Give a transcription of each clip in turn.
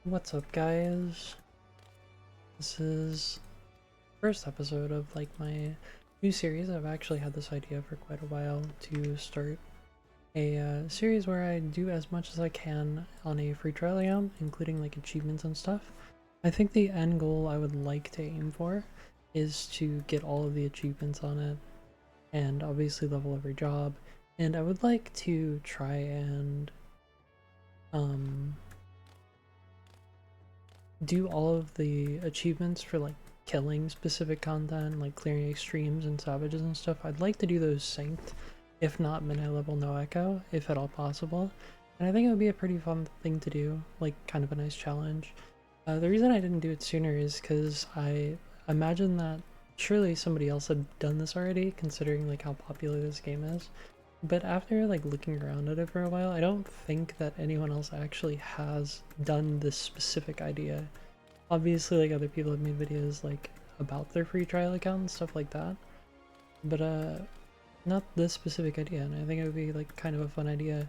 What's up, guys? This is the first episode of like my new series. I've actually had this idea for quite a while to start a series where I do as much as I can on a free trial account, including like achievements and stuff. I think the end goal I would like to aim for is to get all of the achievements on it and obviously level every job. And I would like to try and do all of the achievements for like killing specific content, like clearing extremes and savages and stuff. I'd like to do those synced, if not minute level no echo, if at all possible. And I think it would be a pretty fun thing to do, like kind of a nice challenge. The reason I didn't do it sooner is because I imagine that surely somebody else had done this already, considering like how popular this game is. But after like looking around at it for a while, I don't think that anyone else actually has done this specific idea. Obviously, like other people have made videos like about their free trial account and stuff like that, but not this specific idea, and I think it would be like kind of a fun idea.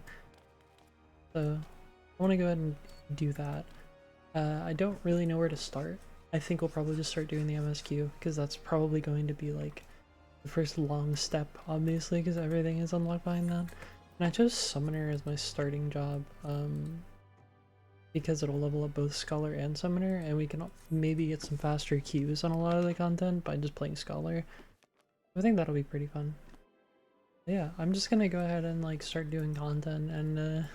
So I want to go ahead and do that. I don't really know where to start. I think we'll probably just start doing the MSQ because that's probably going to be like the first long step, obviously, because everything is unlocked behind that. And I chose Summoner as my starting job, because it'll level up both Scholar and Summoner, and we can maybe get some faster queues on a lot of the content by just playing Scholar. I think that'll be pretty fun. But yeah, I'm just gonna go ahead and like start doing content and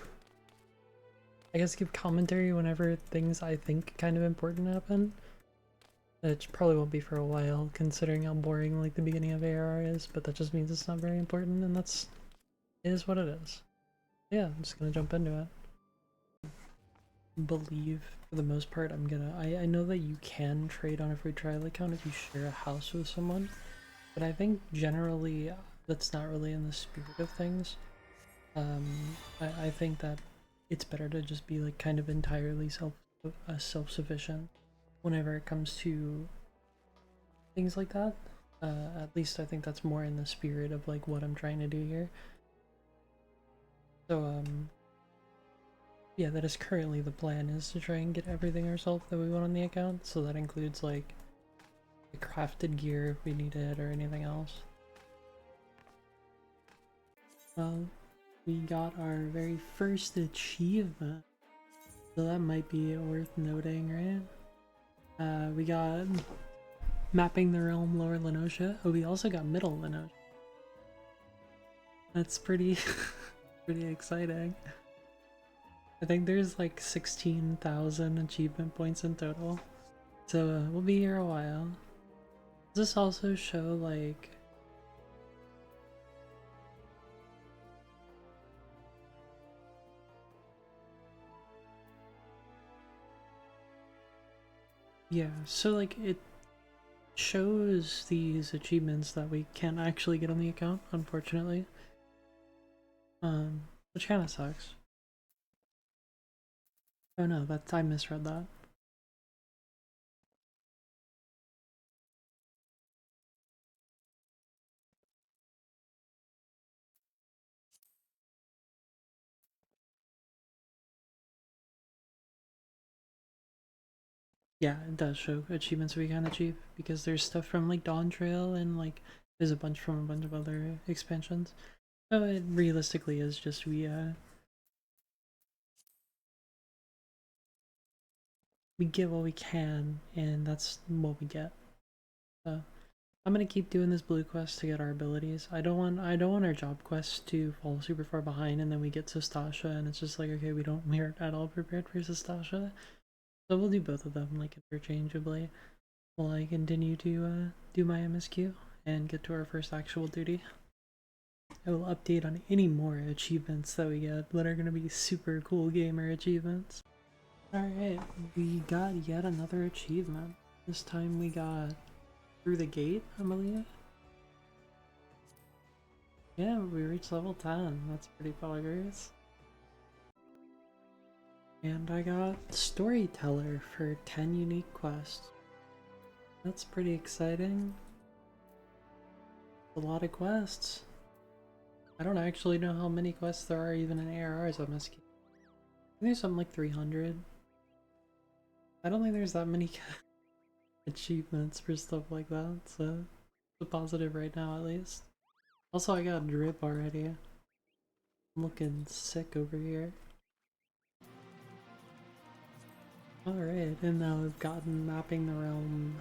I guess give commentary whenever things I think kind of important happen. It probably won't be for a while, considering how boring like the beginning of ARR is, but that just means it's not very important, and that's is what it is. Yeah, I'm just gonna jump into it. Believe for the most part I know that you can trade on a free trial account if you share a house with someone, but I think generally that's not really in the spirit of things. I think that it's better to just be like kind of entirely self-sufficient whenever it comes to things like that. At least I think that's more in the spirit of like what I'm trying to do here. So yeah, that is currently the plan, is to try and get everything ourselves that we want on the account, so that includes like the crafted gear if we need it or anything else. Well, we got our very first achievement, so that might be worth noting, right? We got mapping the realm Lower Lenosha. Oh, we also got Middle Lenosha. That's pretty pretty exciting. I think there's like 16,000 achievement points in total, so we'll be here a while. Does this also show like yeah, so like it shows these achievements that we can't actually get on the account, unfortunately. Which kind of sucks. Oh no, that I misread that. Yeah, it does show achievements we can achieve because there's stuff from like Dawn Trail and like there's a bunch from a bunch of other expansions. So it realistically is just we get what we can, and that's what we get. So I'm gonna keep doing this blue quest to get our abilities. I don't want our job quest to fall super far behind, and then we get to Stasha, and it's just like, okay, we aren't at all prepared for Stasha. So we'll do both of them like interchangeably while I continue to do my MSQ and get to our first actual duty. I will update on any more achievements that we get that are gonna be super cool gamer achievements. Alright, we got yet another achievement. This time we got through the gate, I believe. Yeah, we reached level 10. That's pretty progress. And I got Storyteller for 10 unique quests. That's pretty exciting. A lot of quests. I don't actually know how many quests there are even in ARR's MSQ. I think there's something like 300. I don't think there's that many achievements for stuff like that, so it's a positive right now at least. Also, I got drip already. I'm looking sick over here. Alright, and now we've gotten Mapping the Realm.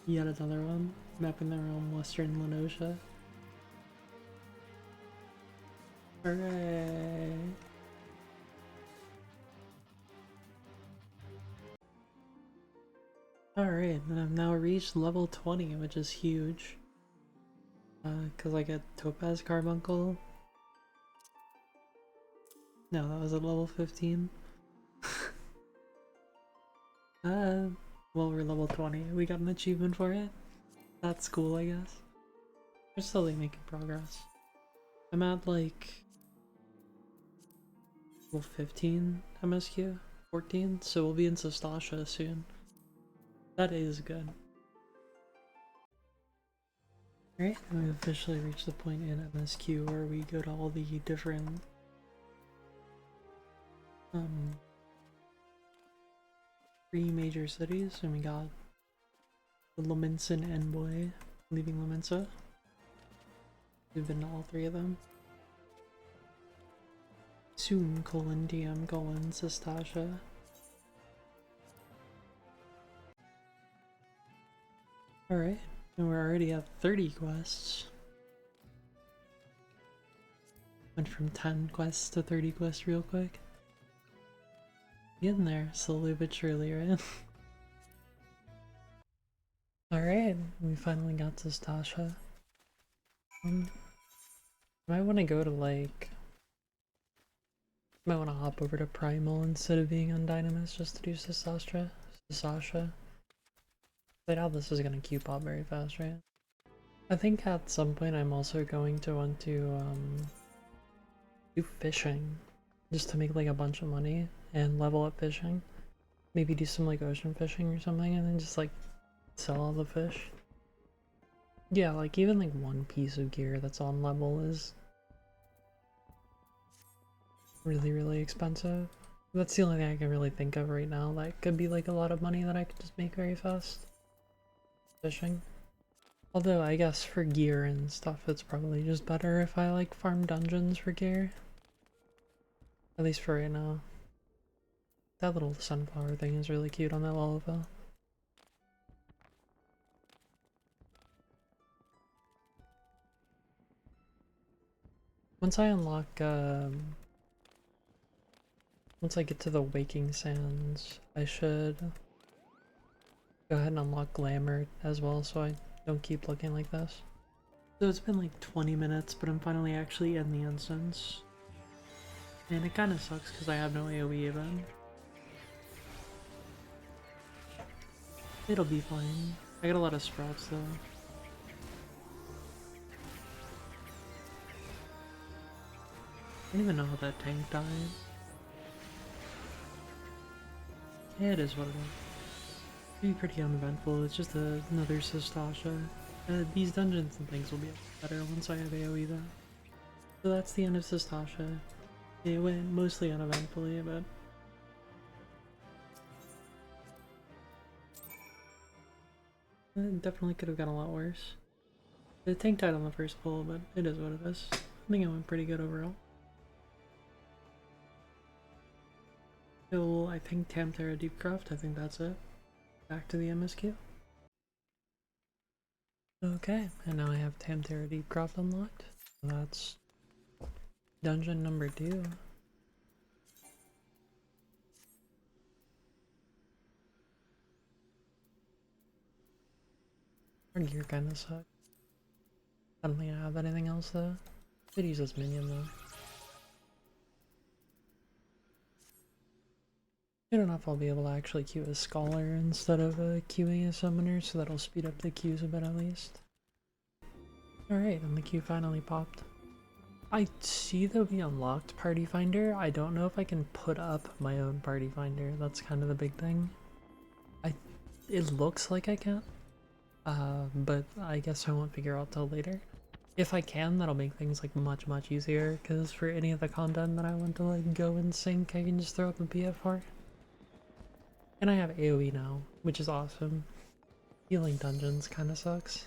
Yet another one. Mapping the Realm Western Lenosha. Hooray! Alright, and I've now reached level 20, which is huge. Cause I get Topaz Carbuncle. No, that was at level 15. Well, we're level 20. We got an achievement for it. That's cool, I guess. We're slowly making progress. I'm at like level 15 MSQ, 14, so we'll be in Sestasha soon. That is good. Alright, and we officially reached the point in MSQ where we go to all the different three major cities, and we got the Laminsan Envoy leaving Laminsa. We've been to all three of them. Soon, DM, Sestasha. Alright, and we're already at 30 quests. Went from 10 quests to 30 quests real quick. Getting there, slowly but surely, right? Alright, we finally got to Stasha. I might want to go to like... might want to hop over to Primal instead of being on Dynamis just to do Sasha. I doubt this is gonna queue pop very fast, right? I think at some point I'm also going to want to do fishing. Just to make like a bunch of money and level up fishing. Maybe do some like ocean fishing or something and then just like sell all the fish. Yeah, like even like one piece of gear that's on level is really expensive. That's the only thing I can really think of right now that could be like a lot of money that I could just make very fast. Fishing. Although I guess for gear and stuff it's probably just better if I like farm dungeons for gear. At least for right now. That little sunflower thing is really cute on that Lullaby. Once I unlock, once I get to the Waking Sands, I should go ahead and unlock Glamour as well so I don't keep looking like this. So it's been like 20 minutes, but I'm finally actually in the instance. And it kinda sucks because I have no AoE even. It'll be fine. I got a lot of sprouts though. I don't even know how that tank died. Yeah, it is what it is. It'll be pretty uneventful, it's just another Sestasha. These dungeons and things will be better once I have AoE though. So that's the end of Sestasha. It went mostly uneventfully, but... it definitely could have gone a lot worse. The tank died on the first pull, but it is what it is. I think it went pretty good overall. So I think Tamtera Deepcroft, I think that's it. Back to the MSQ. Okay, and now I have Tamtera Deepcroft unlocked. That's dungeon number 2. Our gear kinda sucks. I don't think I have anything else though. Could use this minion though. Soon enough I'll be able to actually queue a Scholar instead of queuing a Summoner, so that'll speed up the queues a bit at least. Alright, and the queue finally popped. I see that we unlocked Party Finder. I don't know if I can put up my own Party Finder. That's kind of the big thing. It looks like I can. But I guess I won't figure out till later. If I can, that'll make things like much easier, because for any of the content that I want to like go and sync, I can just throw up a BF4. And I have AoE now, which is awesome. Healing dungeons kinda sucks.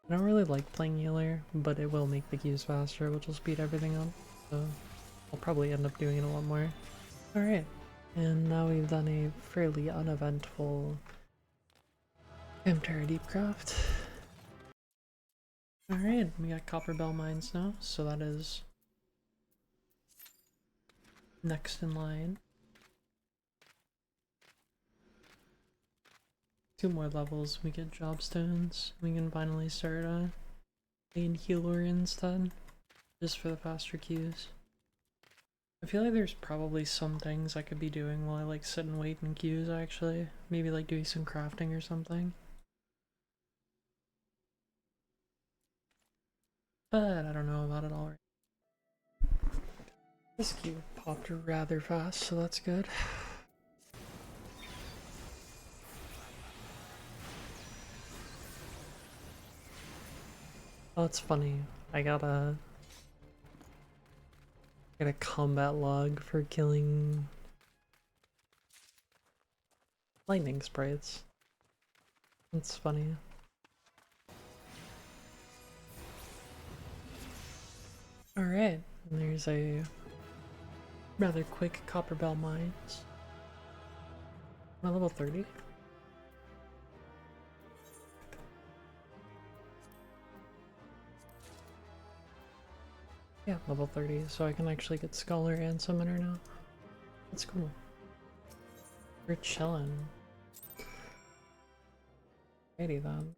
I don't really like playing healer, but it will make the queues faster, which will speed everything up, so I'll probably end up doing it a lot more. Alright, and now we've done a fairly uneventful Hamtera Deepcraft. Alright, we got Copper Bell Mines now, so that is next in line. 2 more levels, we get Jobstones. We can finally start main healer instead, just for the faster queues. I feel like there's probably some things I could be doing while I like sit and wait in queues actually. Maybe like doing some crafting or something. But I don't know about it already. This queue popped rather fast, so that's good. Oh, it's funny. I got a combat log for killing lightning sprites. It's funny. Alright, and there's a rather quick Copper Bell Mines. Am I level 30? Yeah, level 30, so I can actually get Scholar and Summoner now. That's cool. We're chillin'. Alrighty then.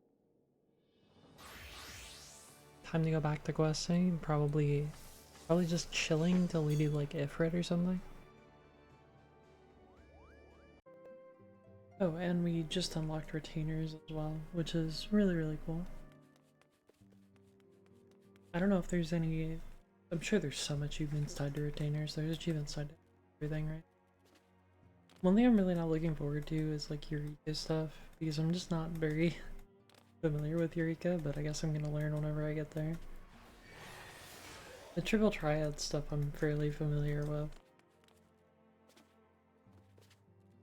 Time to go back to questing. Probably just chilling until we do like Ifrit or something. Oh, and we just unlocked retainers as well, which is really cool. I don't know if there's any. I'm sure there's some achievements tied to retainers. There's achievements tied to everything, right? One thing I'm really not looking forward to is like Eureka stuff, because I'm just not very familiar with Eureka, but I guess I'm gonna learn whenever I get there. The triple triad stuff I'm fairly familiar with.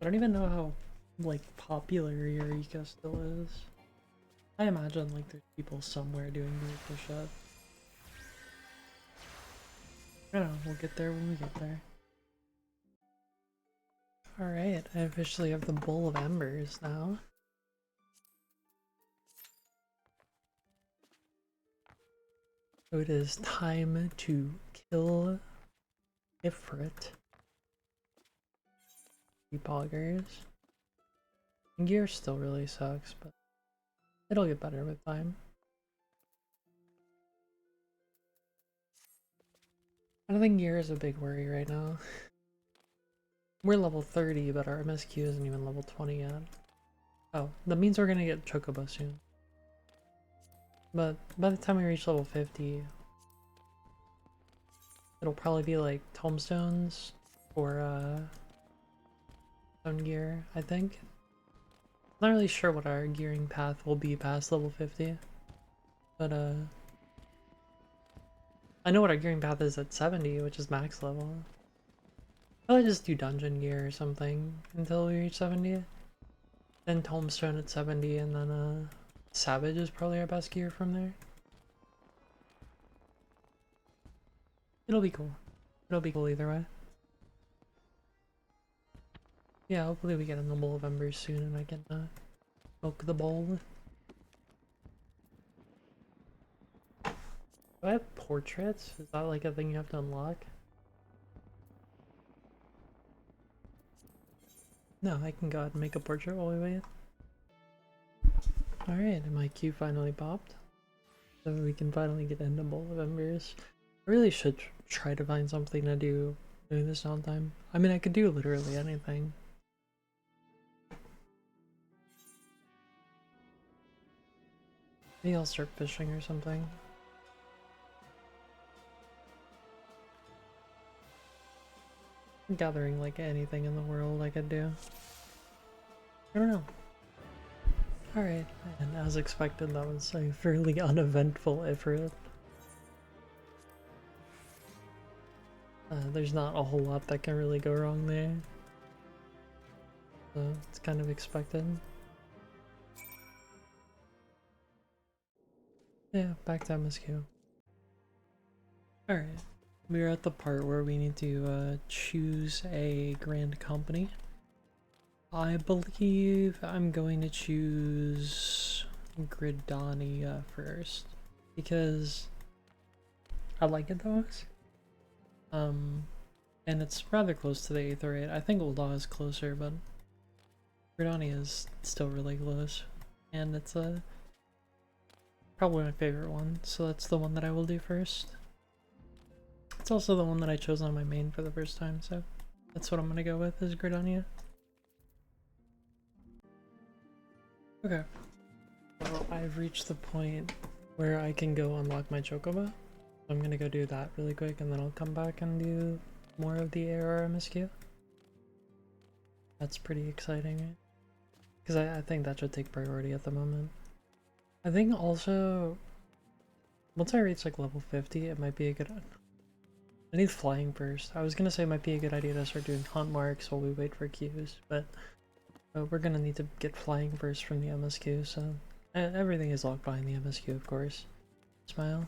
I don't even know how like popular Eureka still is. I imagine like there's people somewhere doing Eureka shit. I don't know, we'll get there when we get there. Alright, I officially have the Bowl of Embers now. So it is time to kill Ifrit. Poggers. Gear still really sucks, but it'll get better with time. I don't think gear is a big worry right now. We're level 30, but our MSQ isn't even level 20 yet. Oh, that means we're gonna get Chocobo soon. But by the time we reach level 50, it'll probably be like tomestones or stone gear, I think. Not really sure what our gearing path will be past level 50, but I know what our gearing path is at 70, which is max level. I'll just do dungeon gear or something until we reach 70. Then Tombstone at 70, and then Savage is probably our best gear from there. It'll be cool. It'll be cool either way. Yeah, hopefully we get in the Bowl of Embers soon and I can smoke the bowl. Do I have portraits? Is that like a thing you have to unlock? No, I can go ahead and make a portrait while we wait. Alright, and my queue finally popped. So we can finally get into Bowl of Embers. I really should try to find something to do during this downtime. I mean, I could do literally anything. Maybe I'll start fishing or something. Gathering like anything in the world I could do. I don't know. Alright, and as expected, that was a fairly uneventful Ifrit. There's not a whole lot that can really go wrong there. So it's kind of expected. Yeah, back to MSQ. Alright, we're at the part where we need to choose a grand company. I believe I'm going to choose Gridania first, because I like it the most. And it's rather close to the Aether rate. I think Ul'dah is closer, but Gridania is still really close. And it's probably my favorite one, so that's the one that I will do first. It's also the one that I chose on my main for the first time, so that's what I'm gonna go with, is Gridania. Okay. Well, I've reached the point where I can go unlock my Chocobo. I'm gonna go do that really quick, and then I'll come back and do more of the AR MSQ. That's pretty exciting, right? Because I think that should take priority at the moment. I think also, once I reach like level 50, it might be a good... I need flying first. I was gonna say it might be a good idea to start doing hunt marks while we wait for queues, but we're gonna need to get flying first from the MSQ, so everything is locked behind the MSQ, of course. Smile.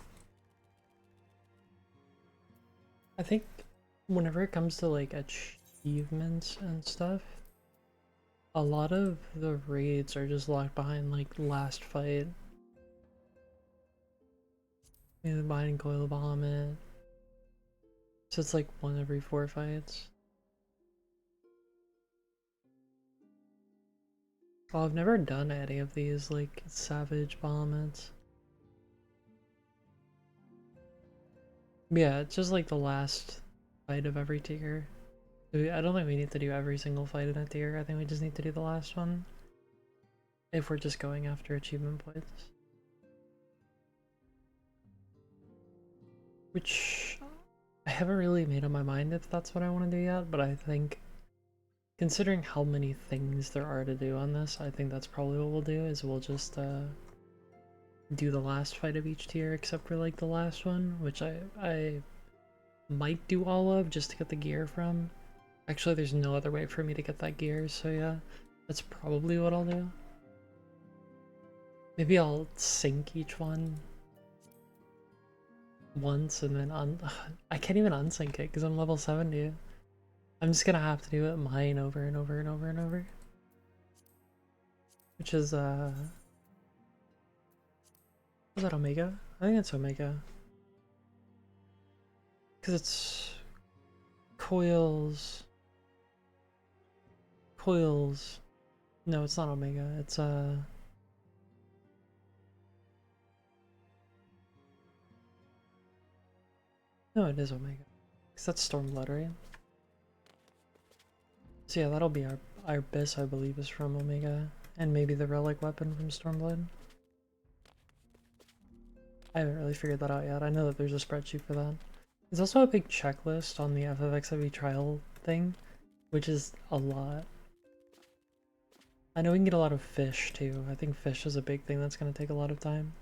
I think whenever it comes to like achievements and stuff, a lot of the raids are just locked behind like last fight. Either behind coil vomit. So it's like 1 every 4 fights. Oh, I've never done any of these like savage vomits. Yeah, it's just like the last fight of every tier. I don't think we need to do every single fight in a tier. I think we just need to do the last one. If we're just going after achievement points. Which I haven't really made up my mind if that's what I want to do yet, but I think considering how many things there are to do on this, I think that's probably what we'll do, is we'll just do the last fight of each tier except for like the last one, which I might do all of just to get the gear from. Actually, there's no other way for me to get that gear, so yeah, that's probably what I'll do. Maybe I'll sync each one once and then I can't even unsync it because I'm level 70. I'm just gonna have to do it mine over and over and over and over. Which is was that Omega? I think it's Omega. Because it's coils. No, it's not Omega. It's no, it is Omega. Because that's Stormblood, right? So yeah, that'll be our Abyss, I believe, is from Omega. And maybe the relic weapon from Stormblood. I haven't really figured that out yet. I know that there's a spreadsheet for that. There's also a big checklist on the FFXIV trial thing, which is a lot. I know we can get a lot of fish too. I think fish is a big thing that's going to take a lot of time.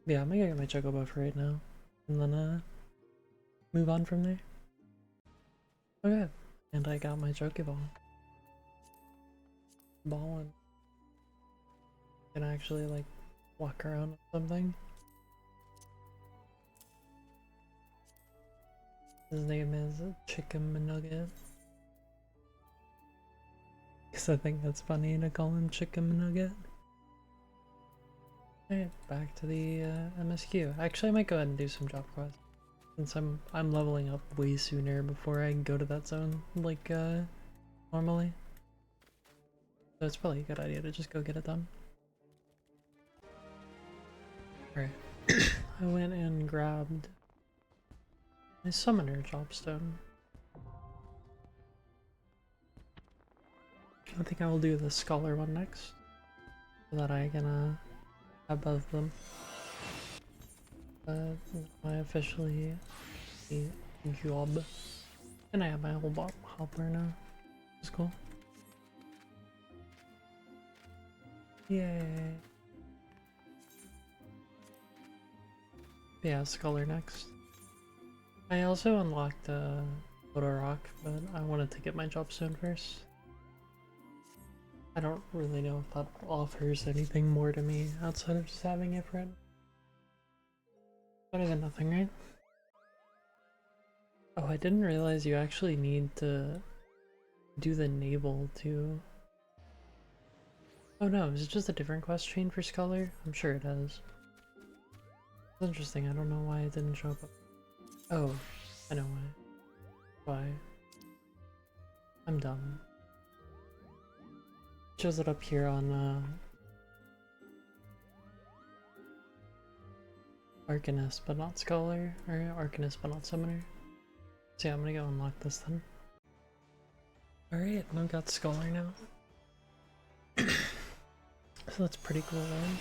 Yeah, I'm gonna get my Chocobo for right now, and then move on from there. Okay, and I got my Chocoball. Ballin'. Can I actually like walk around with something? His name is Chicken Nugget. Because I think that's funny to call him Chicken Nugget. Alright, back to the MSQ. Actually, I might go ahead and do some job quests. Since I'm leveling up way sooner before I go to that zone, like normally. So it's probably a good idea to just go get it done. Alright. I went and grabbed my summoner jobstone. I think I will do the scholar one next, so that I can have both of them. I officially a job, and I have my whole hopper now. It's cool. Yay! Yeah, Scholar next. I also unlocked Photo Rock, but I wanted to get my Jobstone first. I don't really know if that offers anything more to me outside of just having it for it. Better than nothing, right? Oh, I didn't realize you actually need to do the navel too. Oh no, is it just a different quest chain for Scholar? I'm sure it is. It's interesting, I don't know why it didn't show up. Oh, I know why. Why? I'm dumb. It shows it up here on Arcanist but not Scholar, or Arcanist but not Summoner. So yeah, I'm gonna go unlock this then. Alright, I've got Scholar now. So that's pretty cool, right?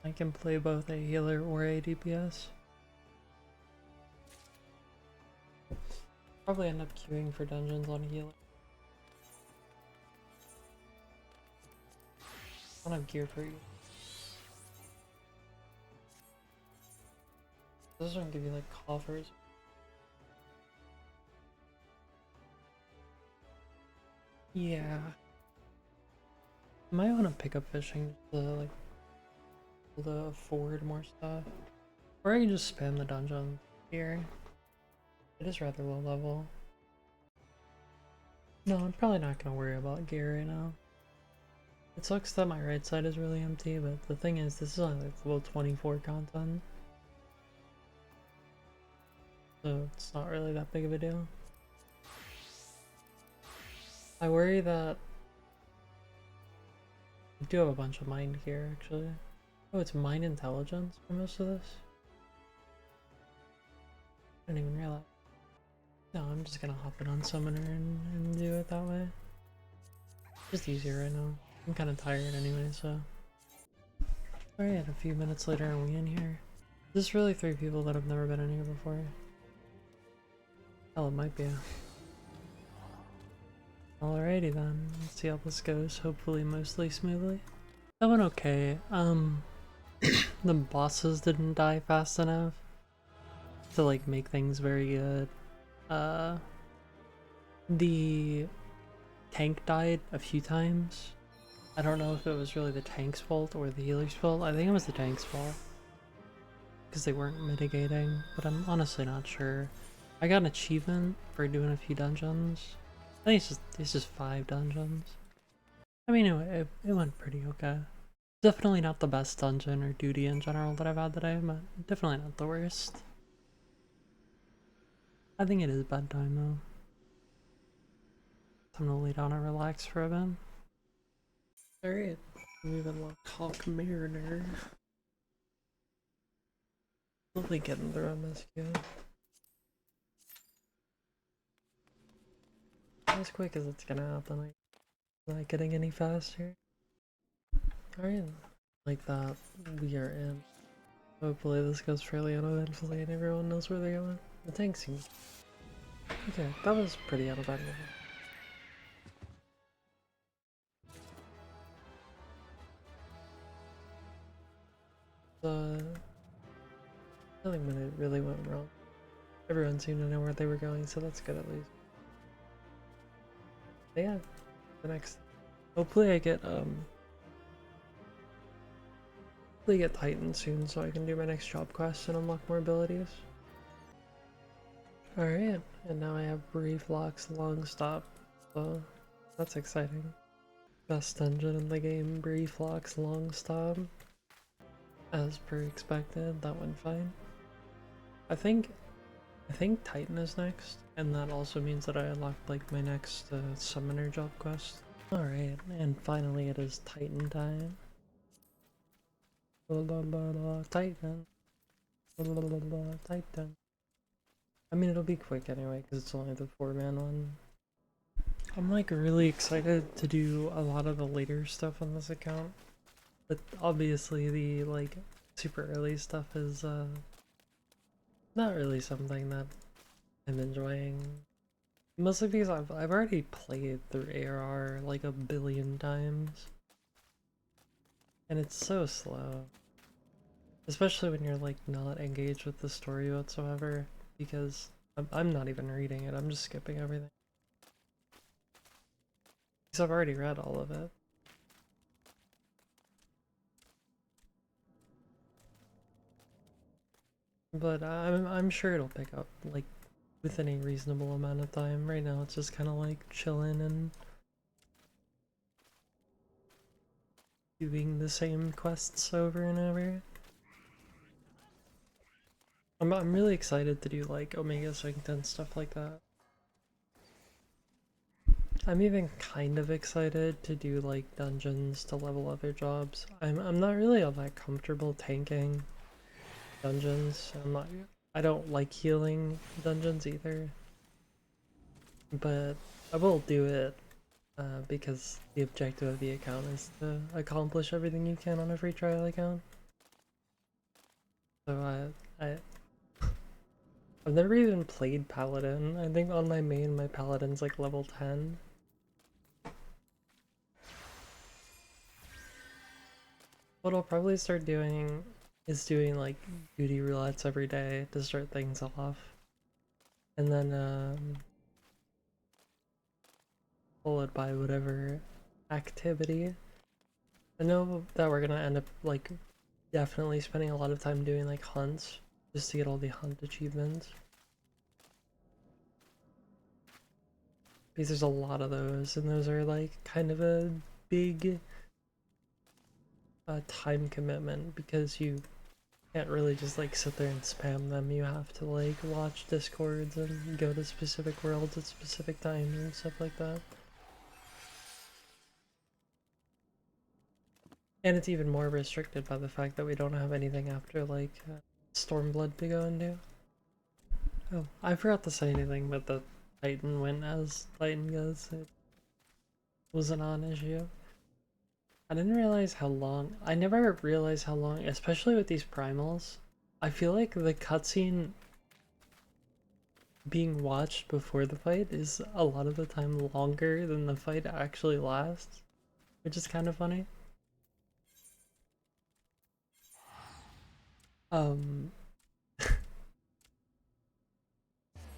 I can play both a healer or a DPS. Probably end up queuing for dungeons on a healer. I don't have gear for you. This doesn't give you like coffers. Yeah. I might want to pick up fishing to like able to afford more stuff. Or I can just spam the dungeon here. It is rather low level. No, I'm probably not gonna worry about gear right now. It sucks that my right side is really empty, but the thing is, this is only like level 24 content. So it's not really that big of a deal. I worry that I do have a bunch of mind gear actually. Oh, it's mind intelligence for most of this? I didn't even realize. No, I'm just gonna hop it on Summoner and do it that way. Just easier right now. I'm kinda tired anyway, so. Alright, a few minutes later and we in here. There's really 3 people that have never been in here before. Hell, it might be. Alrighty then, let's see how this goes. Hopefully mostly smoothly. That went okay. The bosses didn't die fast enough to like make things very good. The tank died a few times. I don't know if it was really the tank's fault or the healer's fault. I think it was the tank's fault because they weren't mitigating, but I'm honestly not sure. I got an achievement for doing a few dungeons. I think it's just 5 dungeons. I mean, it went pretty okay. Definitely not the best dungeon or duty in general that I've had today, but definitely not the worst. I think it is bedtime though. Time to lay down and relax for a bit. Alright, we've unlocked Hawk Mariner. Lovely getting through MSQ. As quick as it's gonna happen, not getting any faster. Alright, like that, we are in. Hopefully this goes fairly uneventfully and everyone knows where they're going. The tank seems... Okay, that was pretty uneventful. Nothing really went wrong. Everyone seemed to know where they were going, so that's good at least. But yeah, the next... Hopefully I get Titan soon so I can do my next job quest and unlock more abilities. Alright, and now I have Brief Locks Long Stop, so that's exciting. Best dungeon in the game, Brief Locks Long Stop. As per expected, that went fine. I think Titan is next, and that also means that I unlocked like my next summoner job quest. Alright, and finally it is Titan time. Titan. Titan. I mean, it'll be quick anyway, because it's only the 4-man one. I'm like really excited to do a lot of the later stuff on this account. But obviously the like super early stuff is not really something that I'm enjoying. Mostly because I've already played through ARR like 1 billion times. And it's so slow. Especially when you're like not engaged with the story whatsoever, because I'm not even reading it, I'm just skipping everything. Because I've already read all of it. But I'm sure it'll pick up, like, within a reasonable amount of time. Right now it's just kind of like chilling and doing the same quests over and over. I'm really excited to do like Omega Synced and stuff like that. I'm even kind of excited to do like dungeons to level other jobs. I'm not really all that comfortable tanking dungeons. I don't like healing dungeons either. But I will do it because the objective of the account is to accomplish everything you can on a free trial account. So I've never even played Paladin. I think on my main, my Paladin's like level 10. What I'll probably start doing is doing like duty roulettes every day to start things off. And then followed by whatever activity. I know that we're gonna end up like definitely spending a lot of time doing like hunts just to get all the hunt achievements. Because there's a lot of those, and those are like kind of a big time commitment because you can't really just like sit there and spam them. You have to like watch discords and go to specific worlds at specific times and stuff like that. And it's even more restricted by the fact that we don't have anything after like Stormblood to go and do. Oh, I forgot to say anything, but the Titan went as Titan goes. It was a non-issue. I didn't realize how long. I never realized how long, especially with these primals. I feel like the cutscene being watched before the fight is a lot of the time longer than the fight actually lasts, which is kind of funny. Um, I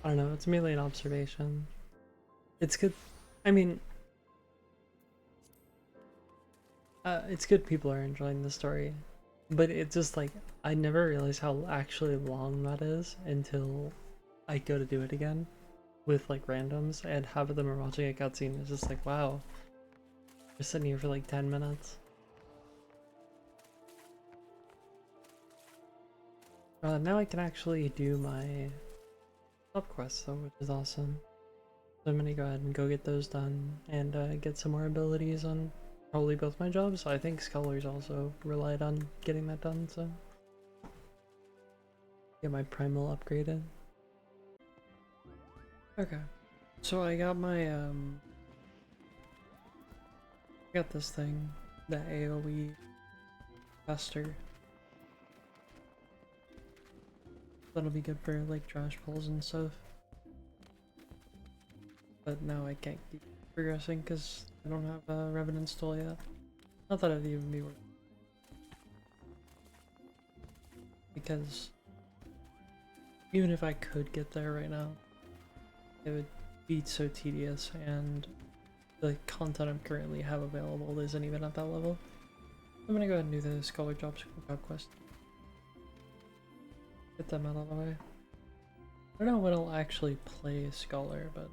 don't know, it's merely an observation. It's good. I mean, it's good people are enjoying the story, but it's just like, I never realized how actually long that is until I go to do it again with like randoms, and half of them are watching a cutscene. It's just like, wow, we're sitting here for like 10 minutes. Now I can actually do my sub quests though, which is awesome. So I'm gonna go ahead and go get those done and get some more abilities on probably both my jobs. I think Scholars also relied on getting that done, so get my primal upgraded. Okay, so I got my got this thing, the AoE caster. That'll be good for like trash pulls and stuff. But now I can't keep progressing because I don't have a Revenant Stole yet. Not that it'd even be worth it. Because even if I could get there right now, it would be so tedious, and the content I currently have available isn't even at that level. I'm gonna go ahead and do the Scholar job quest. Get them out of the way. I don't know when I'll actually play Scholar, but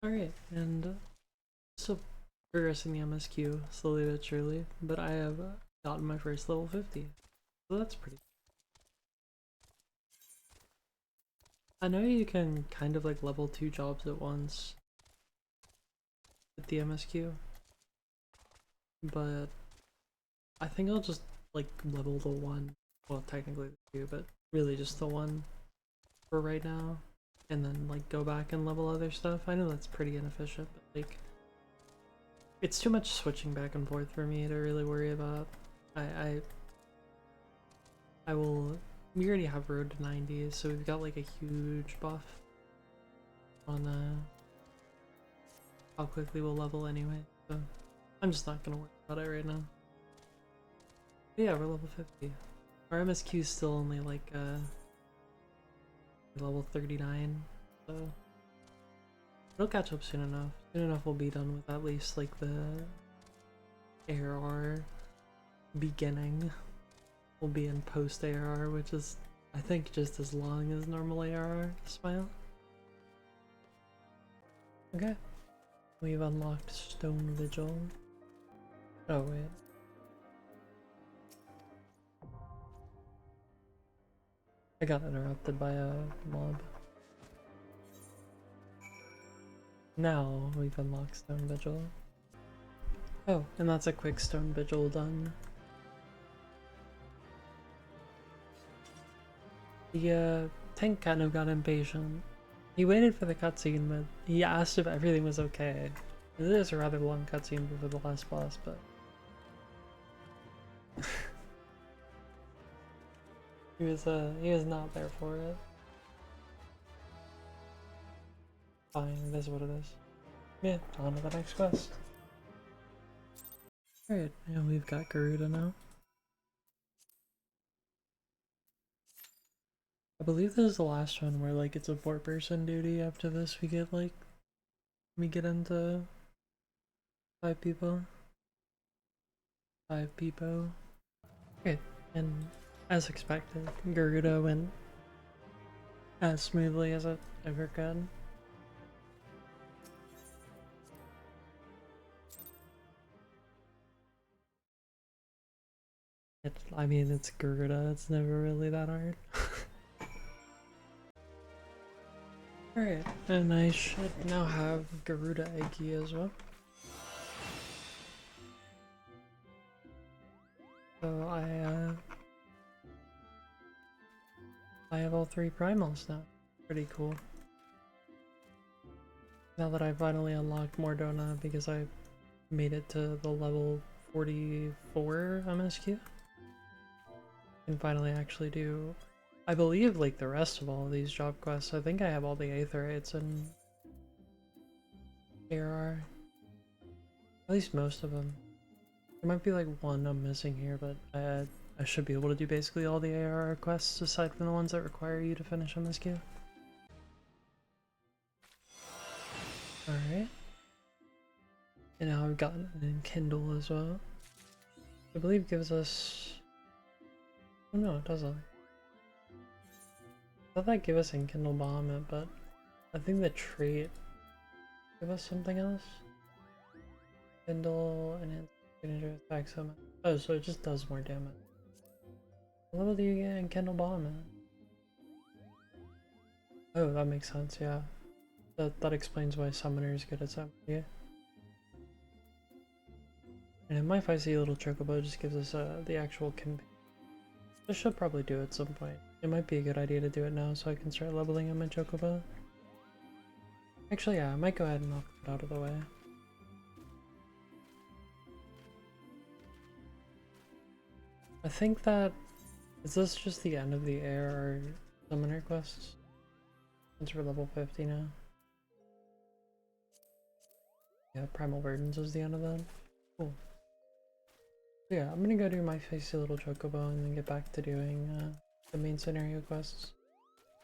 alright, and still progressing the MSQ slowly but surely, but I have gotten my first level 50, so that's pretty. I know you can kind of like level 2 jobs at once with the MSQ, but I think I'll just like level the one, well technically the 2, but really just the one for right now, and then like go back and level other stuff. I know that's pretty inefficient, but like it's too much switching back and forth for me to really worry about. I will. We already have road to 90, so we've got like a huge buff on how quickly we'll level anyway. So I'm just not gonna worry about it right now. But yeah, we're level 50. Our MSQ is still only like level 39, so it'll catch up soon enough. Soon enough we'll be done with at least like the ARR beginning. We'll be in post ARR, which is I think just as long as normal ARR. Smile. Okay. We've unlocked Stone Vigil. Oh wait. I got interrupted by a mob. Now we've unlocked Stone Vigil. Oh, and that's a quick Stone Vigil done. The tank kind of got impatient. He waited for the cutscene, but he asked if everything was okay. It is a rather long cutscene before the last boss, but he was not there for it. Fine, it is what it is. Yeah, on to the next quest. Alright, and we've got Garuda now. I believe this is the last one where like it's a 4-person duty. After this we get into 5 people. 5 people. Okay, and as expected, Garuda went as smoothly as it ever could. I mean, it's Garuda, it's never really that hard. Alright, and I should now have Garuda Eggy as well. So I have all 3 primals now. Pretty cool. Now that I finally unlocked Mordona because I made it to the level 44 MSQ. I can finally actually do, I believe, like the rest of all of these job quests. I think I have all the aetherites and ARR. At least most of them. There might be like one I'm missing here, but I should be able to do basically all the ARR quests aside from the ones that require you to finish MSQ. Alright. And now I've gotten an Enkindle as well. I believe gives us... Oh no, it doesn't. I thought that gave us Enkindle Bahamut, but I think the trait give us something else. Kindle and signature attack summon. Oh, so it just does more damage. What level do you get in Kindle Bahamut? Oh, that makes sense, yeah. That explains why Summoner is good at Summoner, yeah. And in my Feisty Little Chocobo just gives us the actual campaign. This should probably do it at some point. It might be a good idea to do it now so I can start leveling up my Chocobo. Actually, yeah, I might go ahead and knock it out of the way. I think that... Is this just the end of the ARR Summoner quests? Since we're level 50 now. Yeah, Primal Burdens is the end of that. Cool. So yeah, I'm gonna go do my Feisty Little Chocobo and then get back to doing the main scenario quests.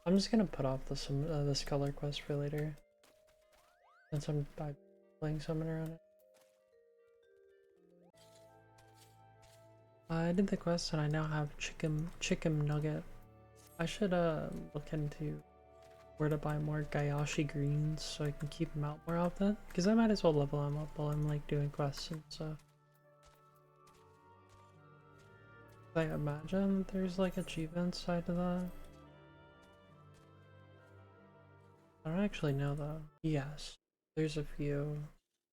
I'm just gonna put off the Scholar quest for later. Since I'm playing Summoner on it. I did the quest and I now have chicken nugget. I should look into where to buy more Gayashi greens so I can keep them out more often. Because I might as well level them up while I'm like doing quests and stuff. I imagine there's like achievement side to that. I don't actually know though. Yes, there's a few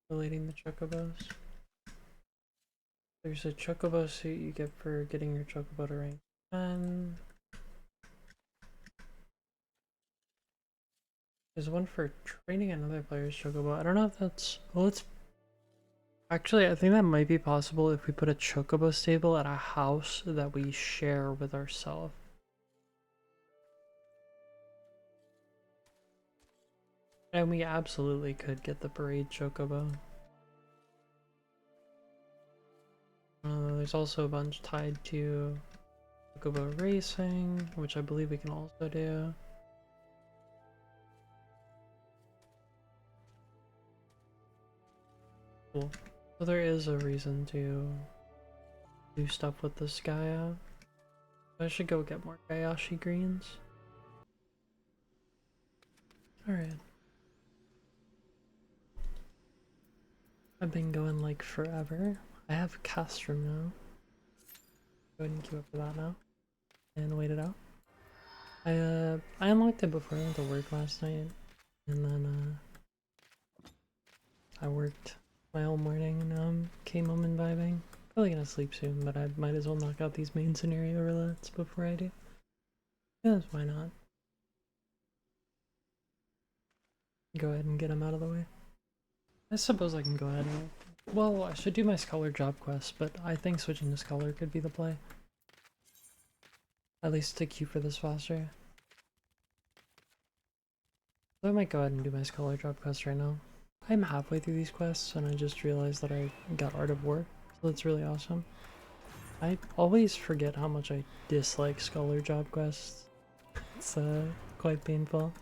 relating to chocobos. There's a chocobo suit you get for getting your chocobo to rank 10. There's one for training another player's chocobo. I don't know if that's... Well, it's... Actually, I think that might be possible if we put a chocobo stable at a house that we share with ourselves. And we absolutely could get the parade chocobo. there's also a bunch tied to Chocobo Racing, which I believe we can also do. Cool. So there is a reason to do stuff with the Skya. I should go get more Gayashi greens. Alright. I've been going like forever. I have Castrum now. Go ahead and queue up for that now. And wait it out. I unlocked it before I went to work last night. And then I worked my whole morning and now came home and vibing. Probably gonna sleep soon, but I might as well knock out these main scenario roulettes before I do. Yes, why not? Go ahead and get them out of the way. I suppose I can go ahead and... Well, I should do my Scholar job quest, but I think switching to Scholar could be the play. At least to queue for this faster. So I might go ahead and do my Scholar job quest right now. I'm halfway through these quests and I just realized that I got Art of War, so that's really awesome. I always forget how much I dislike Scholar job quests. It's quite painful.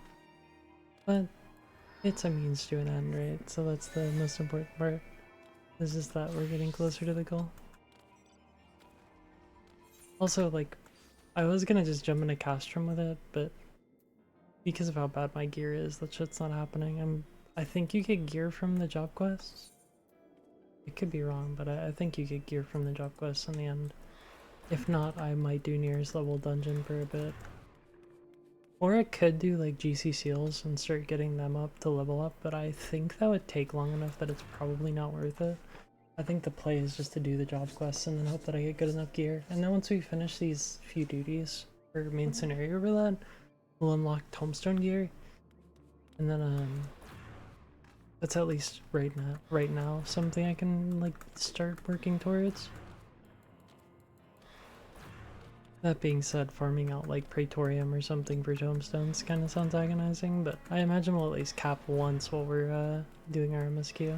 But it's a means to an end, right? So that's the most important part. Is just that we're getting closer to the goal. Also, like, I was gonna just jump into Castrum with it, but because of how bad my gear is, that shit's not happening. I think you get gear from the job quests. It could be wrong, but I think you get gear from the job quests in the end. If not, I might do nearest level dungeon for a bit. Or I could do like GC seals and start getting them up to level up, but I think that would take long enough that it's probably not worth it. I think the play is just to do the job quests and then hope that I get good enough gear. And then once we finish these few duties for main scenario roulette, we'll unlock tombstone gear. And then that's at least right now something I can like start working towards. That being said, farming out like Praetorium or something for tombstones kind of sounds agonizing, but I imagine we'll at least cap once while we're doing our MSQ.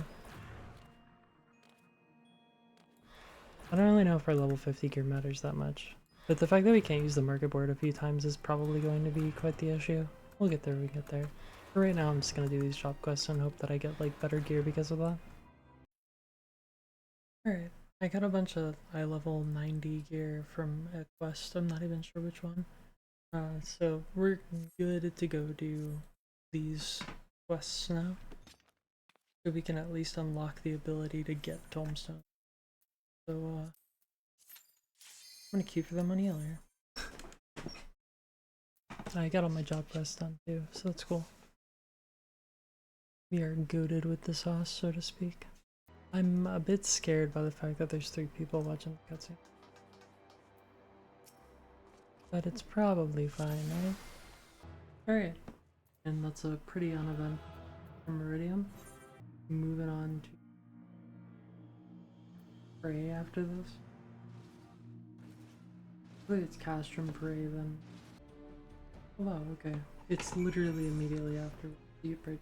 I don't really know if our level 50 gear matters that much, but the fact that we can't use the market board a few times is probably going to be quite the issue. We'll get there when we get there. For right now, I'm just gonna do these job quests and hope that I get like better gear because of that. Alright. I got a bunch of eye level 90 gear from a quest, I'm not even sure which one. So we're good to go do these quests now. So we can at least unlock the ability to get tombstone. So I'm gonna queue for them on earlier. I got all my job quests done too, so that's cool. We are goated with the sauce, so to speak. I'm a bit scared by the fact that there's 3 people watching the cutscene. But it's probably fine, right? Alright. And that's a pretty uneventful Meridian. Moving on to Prey after this. I think it's Castrum Prey then. Oh wow, okay. It's literally immediately after you get Prey.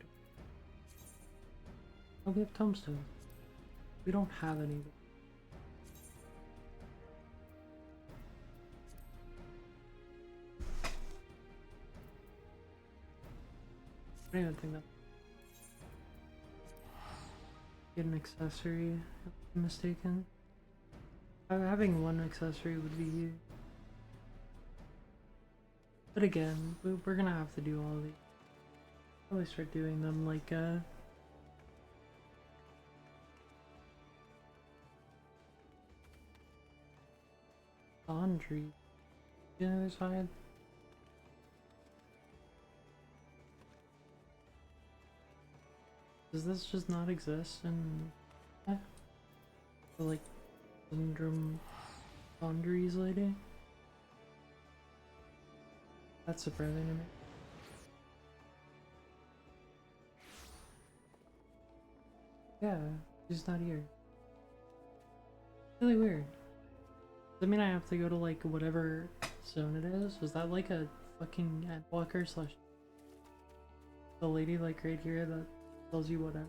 Oh, we have tombstones. We don't have any. I don't even think that. Get an accessory, if I'm mistaken. Having one accessory would be huge. But again, we're gonna have to do all these. Probably start doing them like laundry. The other side. Does this just not exist in like syndrome laundries lady? That's surprising to me. Yeah, she's not here. Really weird. Does that mean I have to go to like whatever zone it is? Was that like a fucking Endwalker slash the lady like right here that tells you whatever?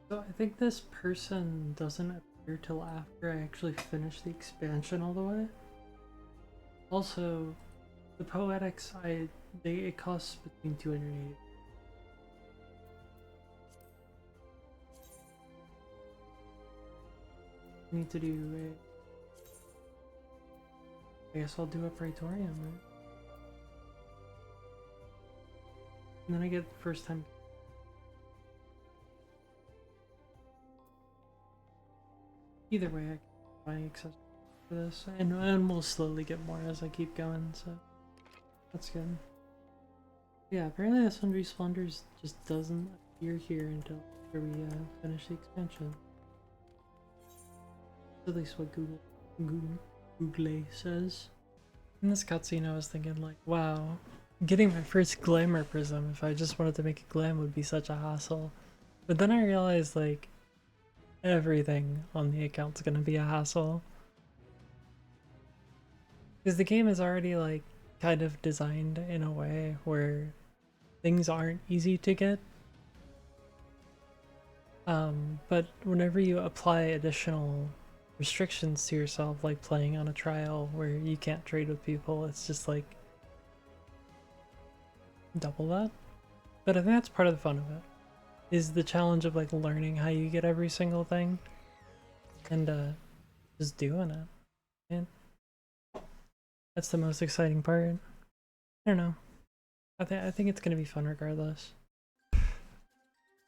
So I think this person doesn't till after I actually finish the expansion all the way. Also, the poetics, it costs between 280. I need to do I guess I'll do a praetorium, right? And then I get the first time. Either way, I can buy accessories for this, and we'll slowly get more as I keep going, so that's good. Yeah, apparently the Sundry Splendors just doesn't appear here until after we finish the expansion. At least what Google says. In this cutscene, I was thinking like, wow, getting my first glamour prism, if I just wanted to make a glam, would be such a hassle. But then I realized like everything on the account's gonna be a hassle. Because the game is already like kind of designed in a way where things aren't easy to get. But whenever you apply additional restrictions to yourself, like playing on a trial where you can't trade with people, it's just like double that. But I think that's part of the fun of it, is the challenge of like learning how you get every single thing and just doing it. And that's the most exciting part. I don't know. I think it's gonna be fun regardless.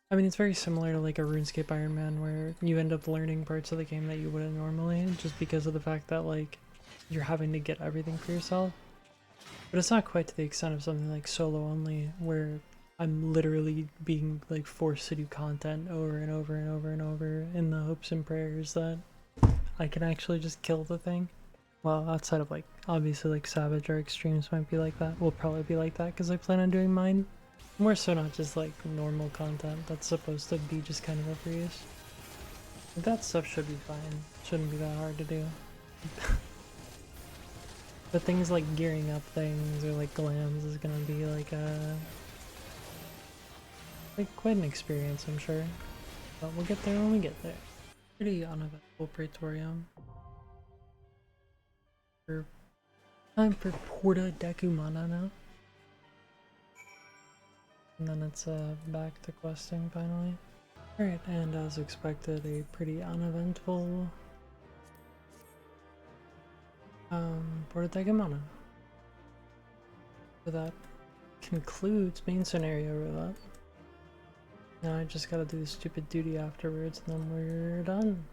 I mean, it's very similar to like a RuneScape Iron Man where you end up learning parts of the game that you wouldn't normally, just because of the fact that like you're having to get everything for yourself. But it's not quite to the extent of something like solo only, where I'm literally being like forced to do content over and over and over and over in the hopes and prayers that I can actually just kill the thing. Well, outside of like, obviously like Savage or Extremes might be like that. Will probably be like that because I plan on doing mine. More so not just like normal content that's supposed to be just kind of a breeze. That stuff should be fine. Shouldn't be that hard to do. But things like gearing up things or like glams is gonna be like quite an experience, I'm sure. But we'll get there when we get there. Pretty uneventful Praetorium. Time for Porta Decumana now. And then it's back to questing finally. Alright, and as expected, a pretty uneventful Porta Decumana. So that concludes main scenario roulette. Now I just gotta do the stupid duty afterwards and then we're done.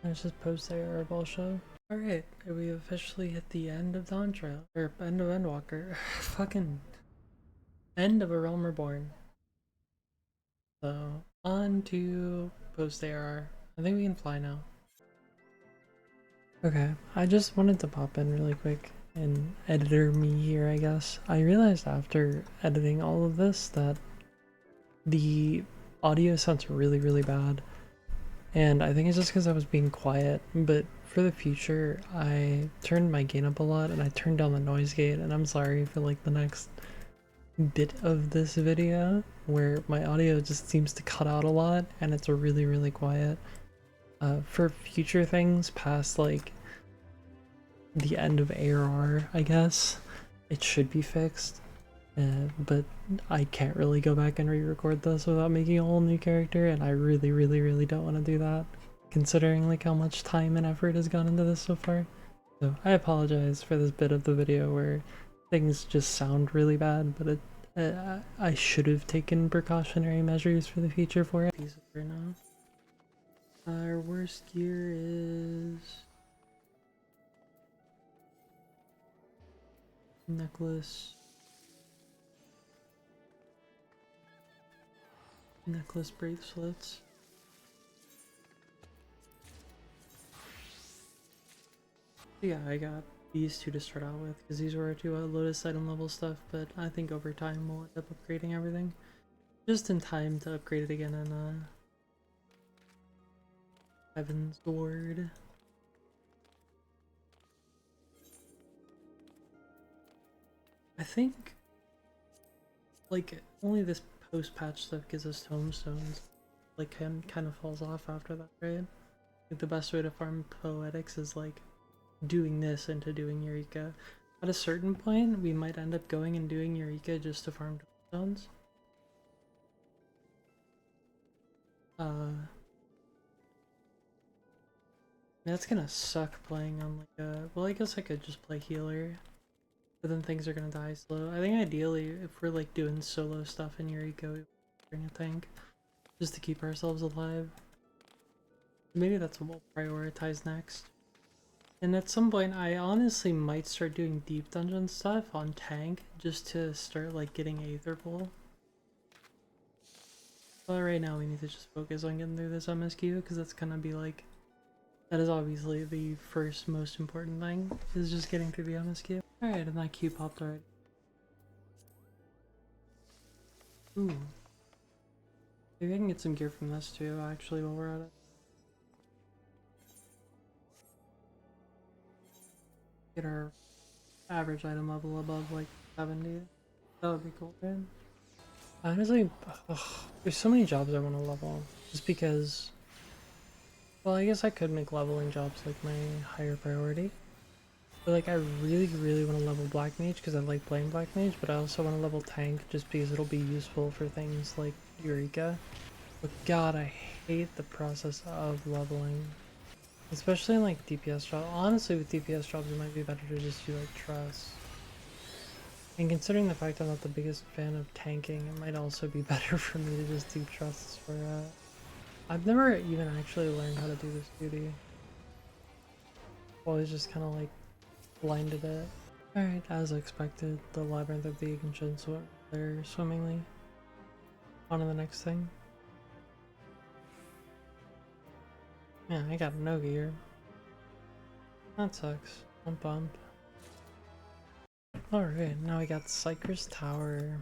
Let's just post the airball show. Alright, we officially hit the end of Dawn Trail. Or end of Endwalker. Fucking end of A Realm Reborn. So, on to post ARR. I think we can fly now. Okay, I just wanted to pop in really quick and editor me here, I guess. I realized after editing all of this that the audio sounds really, really bad. And I think it's just because I was being quiet, but for the future, I turned my gain up a lot and I turned down the noise gate, and I'm sorry for like the next bit of this video where my audio just seems to cut out a lot and it's really, really quiet. For future things past like the end of ARR, I guess, it should be fixed. But I can't really go back and re-record this without making a whole new character, and I really, really, really don't want to do that, considering like how much time and effort has gone into this so far. So I apologize for this bit of the video where things just sound really bad, but I should have taken precautionary measures for the future for it. Right now, our worst gear is necklace bracelets. Yeah, I got these two to start out with because these were our two Lotus item level stuff, but I think over time we'll end up upgrading everything just in time to upgrade it again in Heaven's Ward. I think like only this post-patch stuff gives us tomestones. Like kind of falls off after that, right? Like, the best way to farm poetics is like doing this into doing Eureka. At a certain point, we might end up going and doing Eureka just to farm stones. That's gonna suck playing on like a... Well, I guess I could just play healer, but then things are gonna die slow. I think ideally, if we're like doing solo stuff in Eureka, we bring a tank just to keep ourselves alive. Maybe that's what we'll prioritize next. And at some point, I honestly might start doing deep dungeon stuff on tank just to start like getting aether pull. But right now we need to just focus on getting through this MSQ because that's gonna be like... That is obviously the first most important thing, is just getting through the MSQ. Alright, and that Q popped already. Ooh. Maybe I can get some gear from this too, actually, while we're at it. Get our average item level above like 70. That would be cool, right? Honestly, there's so many jobs I want to level, just because... Well, I guess I could make leveling jobs like my higher priority. But like, I really want to level Black Mage because I like playing Black Mage, but I also want to level Tank just because it'll be useful for things like Eureka. But god, I hate the process of leveling. Especially in like DPS jobs. Honestly, with DPS jobs it might be better to just do like Trust. And considering the fact I'm not the biggest fan of tanking, it might also be better for me to just do Trusts for I've never even actually learned how to do this duty. Always just kind of like blinded it. Alright, as expected, the Labyrinth of the Ancients went there swimmingly. On to the next thing. Yeah, I got no gear. That sucks. I'm bummed. Alright, now we got Cypress Tower.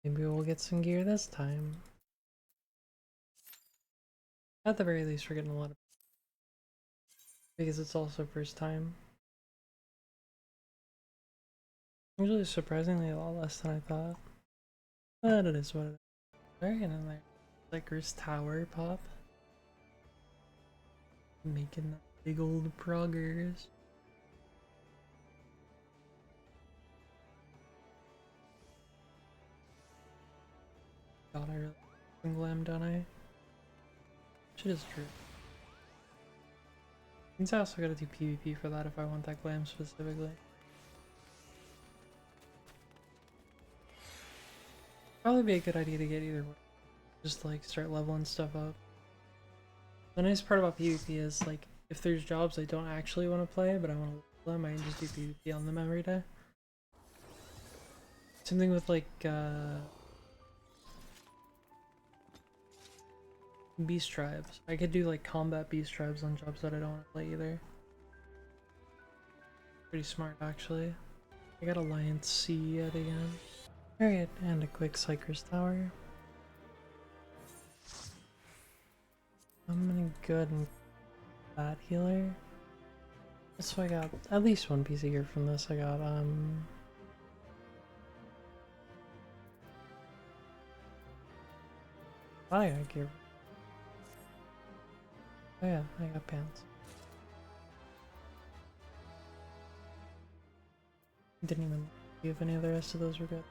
Maybe we'll get some gear this time. At the very least, we're getting a lot of... Because it's also first time. Usually surprisingly a lot less than I thought. But it is what it is. Alright, and then there. Cypress Tower pop. Making that big old progress. God, I really glam, don't I? Shit is true. Means I also gotta do PvP for that if I want that glam specifically. Probably be a good idea to get either way. Just like start leveling stuff up. The nice part about PvP is like if there's jobs I don't actually want to play but I want to level them, I can just do PvP on them every day. Same thing with like beast tribes. I could do like combat beast tribes on jobs that I don't want to play either. Pretty smart actually. I got Alliance C yet again. Alright, and a quick Cypress Tower. I'm gonna go ahead and bat healer. So I got at least one piece of gear from this. I got I got gear. Oh yeah, I got pants. Didn't even see if any of the rest of those were good.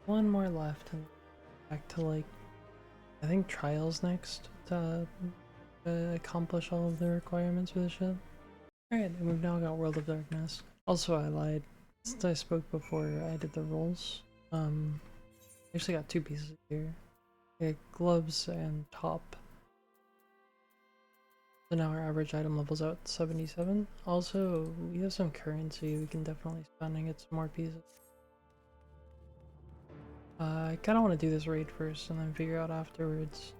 One more left and back to like, I think trials next to accomplish all of the requirements for the ship. Alright, and we've now got World of Darkness. Also, I lied. Since I spoke before I did the rolls, I actually got two pieces of gear. Okay, gloves and top. So now our average item level's out 77. Also, we have some currency we can definitely spend and get some more pieces. I kind of want to do this raid first and then figure out afterwards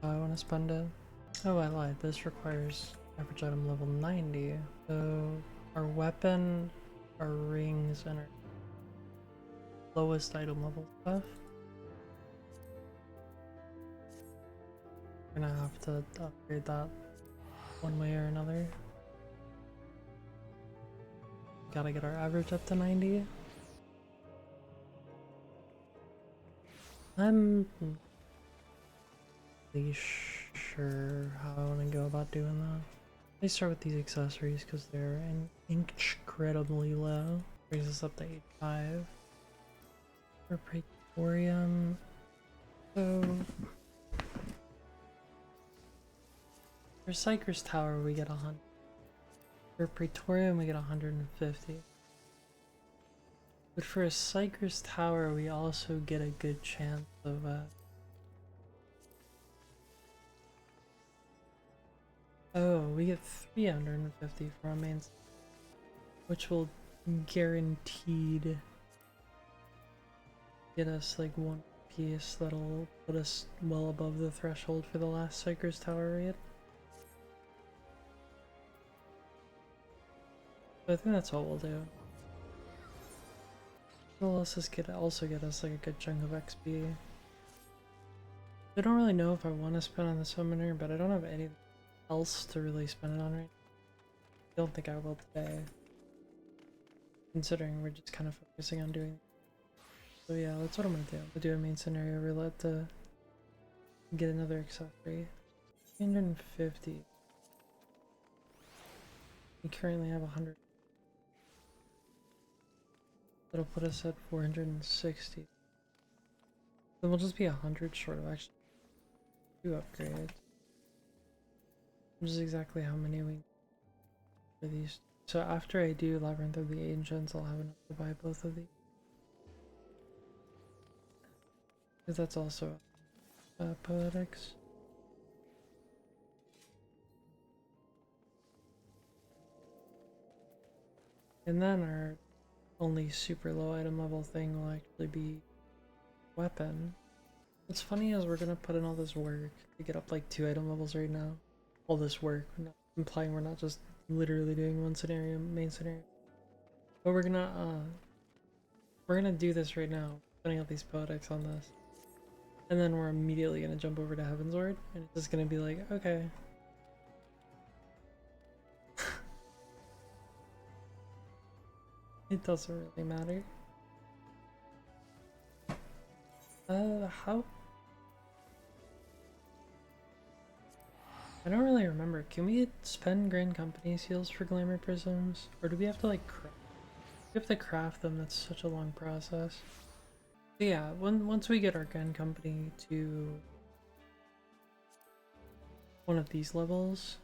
how I want to spend it. Oh, I lied. This requires average item level 90. So our weapon, our rings, and our lowest item level stuff. We're gonna have to upgrade that one way or another. Gotta get our average up to 90. I'm not really sure how I want to go about doing that. Let me start with these accessories because they're incredibly low. Brings us up to 8.5. For Praetorium, so for Cypress Tower we get 100. For Praetorium we get 150. But for a Cypress Tower we also get a good chance of oh, we get 350 for our main, which will guaranteed get us like one piece that'll put us well above the threshold for the last Cypress Tower raid. So I think that's what we'll do. It'll also get us like a good chunk of XP. I don't really know if I want to spend on the summoner, but I don't have anything else to really spend it on right now. I don't think I will today, considering we're just kind of focusing on doing. So yeah, that's what I'm gonna do. We'll do a main scenario roulette to get another accessory. 350. We currently have 100. That'll put us at 460. Then we'll just be 100 short of actually 2 upgrades. Which is exactly how many we need for these. So after I do Labyrinth of the Ancients, I'll have enough to buy both of these. Because that's also Poetics. And then our only super low item level thing will actually be weapon. What's funny is we're gonna put in all this work to get up like 2 item levels right now. All this work, not implying we're not just literally doing one scenario, main scenario. But we're gonna do this right now, putting out these poetics on this. And then we're immediately gonna jump over to Heavensward, and it's just gonna be like, okay. It doesn't really matter. How? I don't really remember. Can we spend Grand Company seals for Glamour Prisms? Or do we have to like craft? We have to craft them, that's such a long process. So yeah, once we get our Grand Company to one of these levels,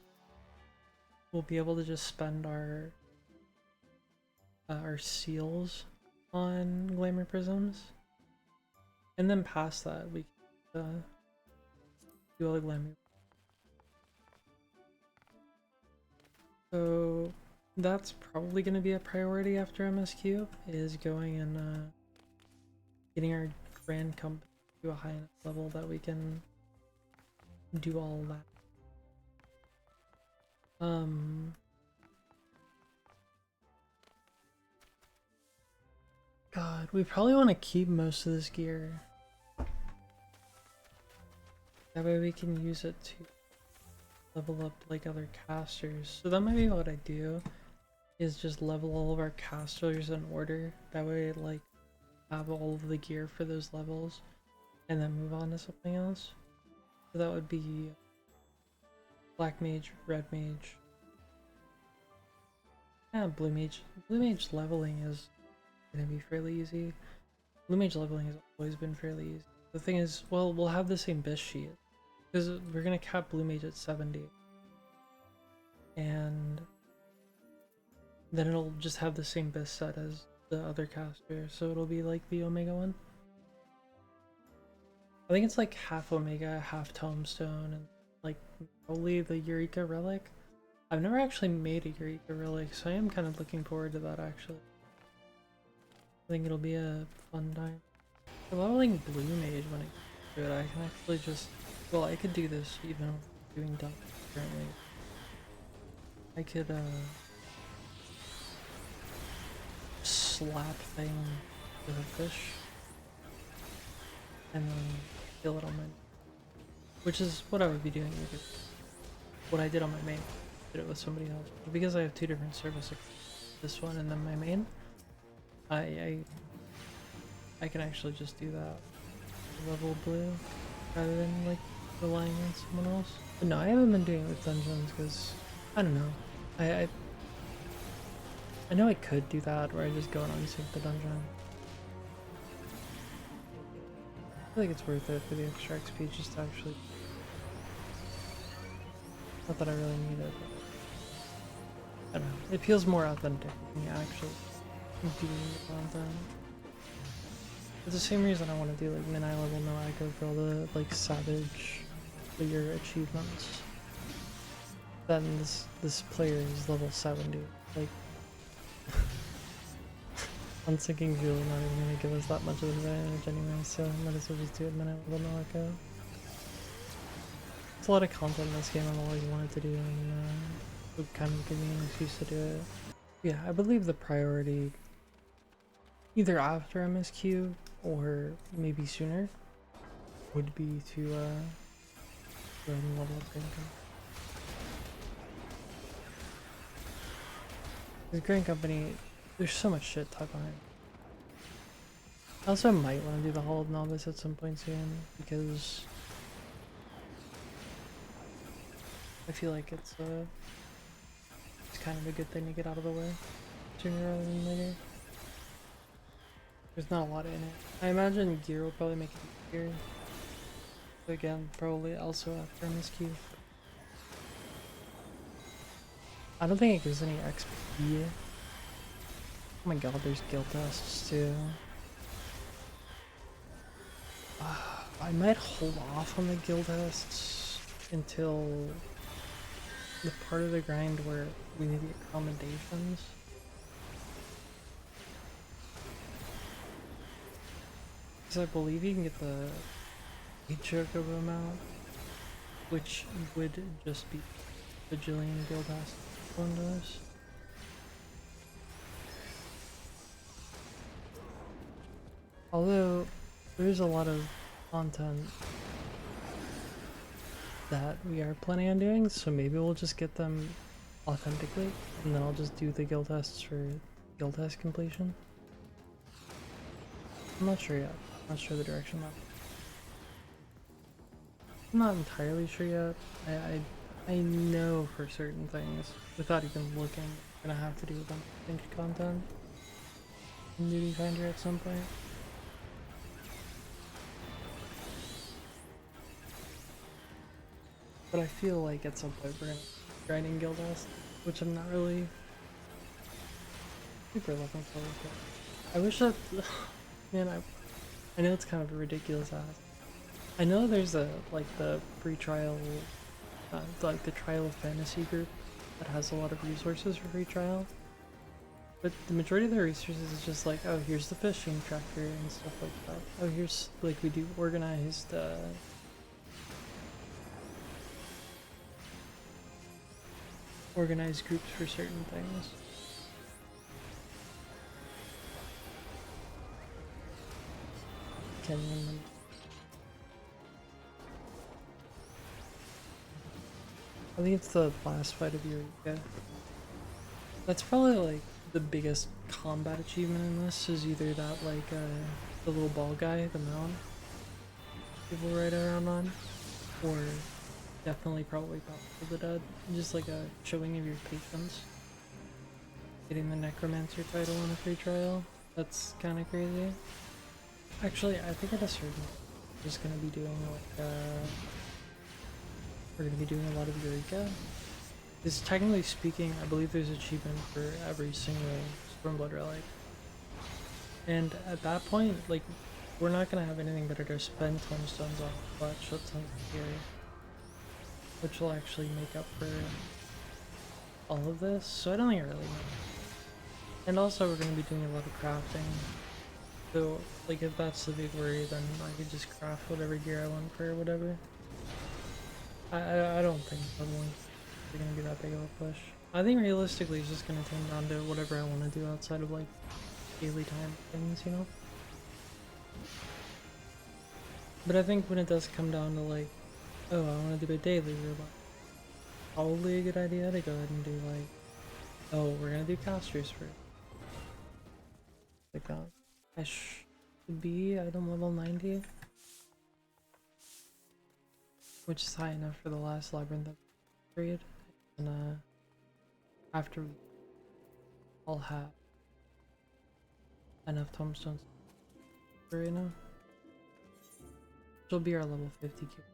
we'll be able to just spend our seals on Glamour Prisms. And then past that, we can do all the Glamour. So that's probably going to be a priority after MSQ, is going and getting our Grand Company to a high enough level that we can do all that. God, we probably want to keep most of this gear. That way we can use it to level up like other casters. So that might be what I do, is just level all of our casters in order. That way like have all of the gear for those levels and then move on to something else. So that would be Black Mage, Red Mage. Yeah, Blue Mage. Blue Mage leveling is gonna be fairly easy. Blue Mage leveling has always been fairly easy. The thing is, well, we'll have the same BIS sheet, because we're gonna cap Blue Mage at 70. And then it'll just have the same BIS set as the other caster, so it'll be like the Omega one. I think it's like half Omega, half Tombstone, and like probably the Eureka Relic. I've never actually made a Eureka Relic, so I am kind of looking forward to that actually. I think it'll be a fun time. For leveling Blue Mage when I do it, I can actually just, well, I could do this even doing dump currently. I could slap thing with a fish and then kill it on my, which is what I would be doing with what I did on my main. Did it with somebody else, but because I have 2 different services, this one and then my main, I can actually just do that. level blue rather than like relying on someone else. But no, I haven't been doing it with dungeons because I don't know. I know I could do that where I just go and unsync the dungeon. I feel like it's worth it for the extra XP just to actually. Not that I really need it, but I don't know. It feels more authentic when you actually do the content. For the same reason I want to do like mid-eye level no echo for all the like savage player achievements. Then this player is level 70. Like unsyncing's really not even gonna give us that much of an advantage anyway, so might as well just do it mid-eye level no echo. There's a lot of content in this game I've always wanted to do, and it would kind of give me an excuse to do it. Yeah, I believe the priority either after MSQ or maybe sooner would be to go ahead and level up Grand Company. Because Grand Company, there's so much shit tucked behind. I also might want to do the Hall of Novice at some point soon, because I feel like it's kind of a good thing to get out of the way sooner rather than later. There's not a lot in it. I imagine gear will probably make it easier. But again, probably also after MSQ. I don't think it gives any XP. Oh my god, there's guild tests too. I might hold off on the guild tests until the part of the grind where we need the accommodations. Because I believe you can get the Chocobo mount, which would just be bajillion guild tests one does. Although there's a lot of content that we are planning on doing, so maybe we'll just get them authentically, and then I'll just do the guild tests for guild test completion. I'm not sure yet. I'm not sure the direction that. I'm not entirely sure yet. I know for certain things, without even looking, I'm gonna have to do a bunch of synced content in Duty Finder at some point. But I feel like at some point we're gonna be grinding guild tests, which I'm not really super looking forward to. I wish that, man, I know it's kind of a ridiculous ask. I know there's a, like, the free trial, like the Trial of Fantasy group that has a lot of resources for free trial. But the majority of the resources is just like, oh, here's the fishing tracker and stuff like that. Oh, here's, like, we do organized, organized groups for certain things. Can't remember. I think it's the last fight of Eureka. That's probably like the biggest combat achievement in this, is either that like the little ball guy, the mount people ride around on, or definitely probably Battle of the Dead. Just like a showing of your patience. Getting the Necromancer title on a free trial. That's kind of crazy. Actually, I think at a certain point, I'm just gonna be doing like we're gonna be doing a lot of Eureka. Because technically speaking, I believe there's achievement for every single Stormblood relic. And at that point, like, we're not gonna have anything better to spend Tombstones on, but shut sounds scary. Which will actually make up for all of this, so I don't think it really matters. And also we're gonna be doing a lot of crafting. So, like, if that's the big worry, then I could just craft whatever gear I want for whatever. I don't think leveling is gonna be that big of a push. I think realistically it's just gonna come down to whatever I want to do outside of like daily time things, you know? But I think when it does come down to like, oh, I want to do a daily robot, probably a good idea to go ahead and do like, oh, we're gonna do casters first. Like that. I should be item level 90. which is high enough for the last labyrinth period. And after we all have enough tombstones right now, which will be our level 50 cube.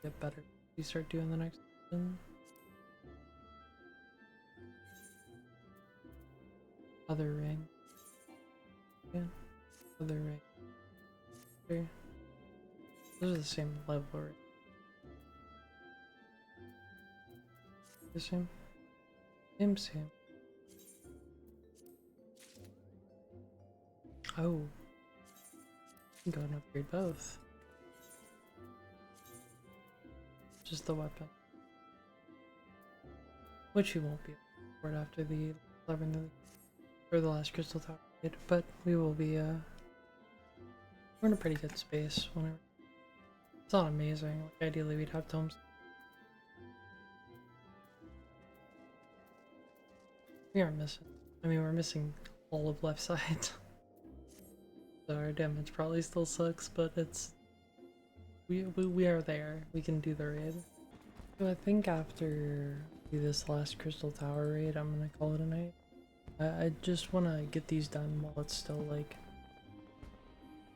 Get better. We start doing the next one. Other ring. Yeah. Other ring. Here. Those are the same level, right? The same? Same. Oh. I'm going to upgrade both. Just the weapon. Which we won't be able to afford after the labyrinth or the last crystal tower, but we will be we're in a pretty good space whenever. It's not amazing. Like, ideally we'd have tomes. We are missing. I mean, we're missing all of left side. So our damage probably still sucks, but it's we are there. We can do the raid. So I think after this last crystal tower raid, I'm gonna call it a night. I just want to get these done while it's still like,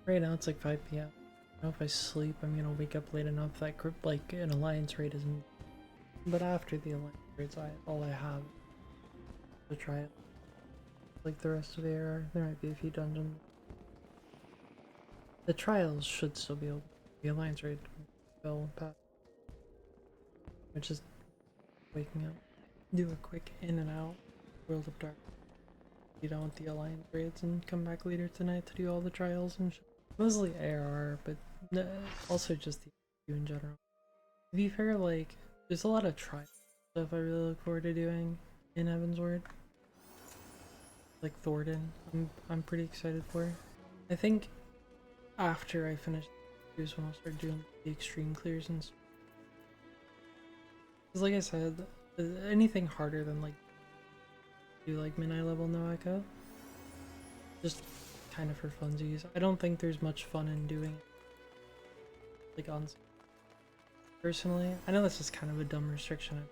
right now it's like 5 p.m. I know if I sleep I'm gonna wake up late enough that like an alliance raid isn't. But after the alliance raids, all I have to try it. Like the rest of the AR, there might be a few dungeons. The trials should still be able to. The alliance raid will pass. Which is waking up. Do a quick in and out. World of Dark. Be done with the alliance raids and come back later tonight to do all the trials and shit. Mostly AR, but also just the in general. To be fair, like, there's a lot of trial stuff I really look forward to doing in Evansward. Like Thornton, I'm pretty excited for. I think after I finish is when I'll start doing the extreme clears and stuff. Because like I said, anything harder than like do like midnight level no echo, just kind of for funsies. I don't think there's much fun in doing it like on personally. I know this is kind of a dumb restriction.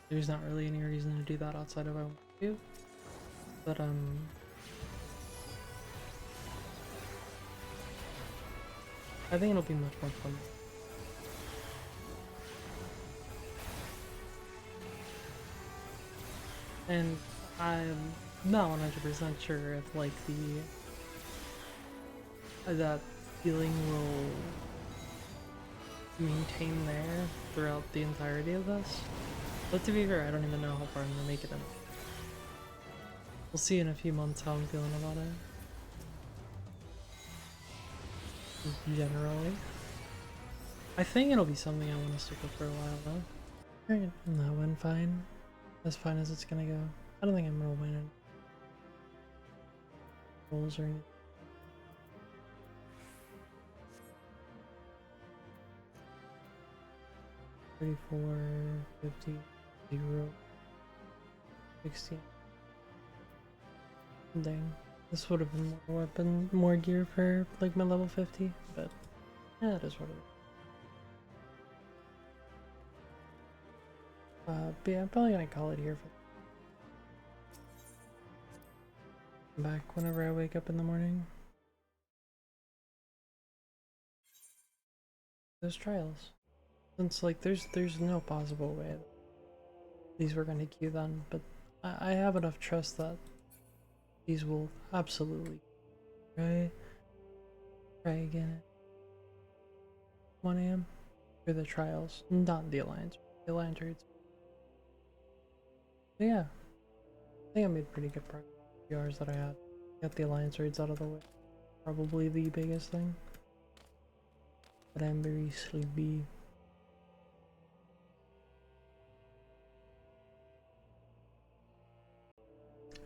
There's not really any reason to do that outside of what I want to do. But I think it'll be much more fun. And I'm not 100% sure if like that feeling will maintain there throughout the entirety of this. But to be fair, I don't even know how far I'm gonna make it in. We'll see in a few months how I'm feeling about it. Generally. I think it'll be something I want to stick with for a while though. Alright, that went fine. As fine as it's gonna go. I don't think I'm gonna win it. Rolls or anything. $34, $50, $0, $16. Dang. This would have been more weapon, more gear for like my level 50, but yeah, it is what it is. But yeah, I'm probably gonna call it here for back whenever I wake up in the morning. Those trials. Since like there's no possible way that these were gonna queue then, but I have enough trust that these will absolutely try again at 1 AM for the trials, not the alliance. The alliance raids. But yeah, I think I made pretty good progress. The hours that I had. Got the alliance raids out of the way. Probably the biggest thing. But I'm very sleepy.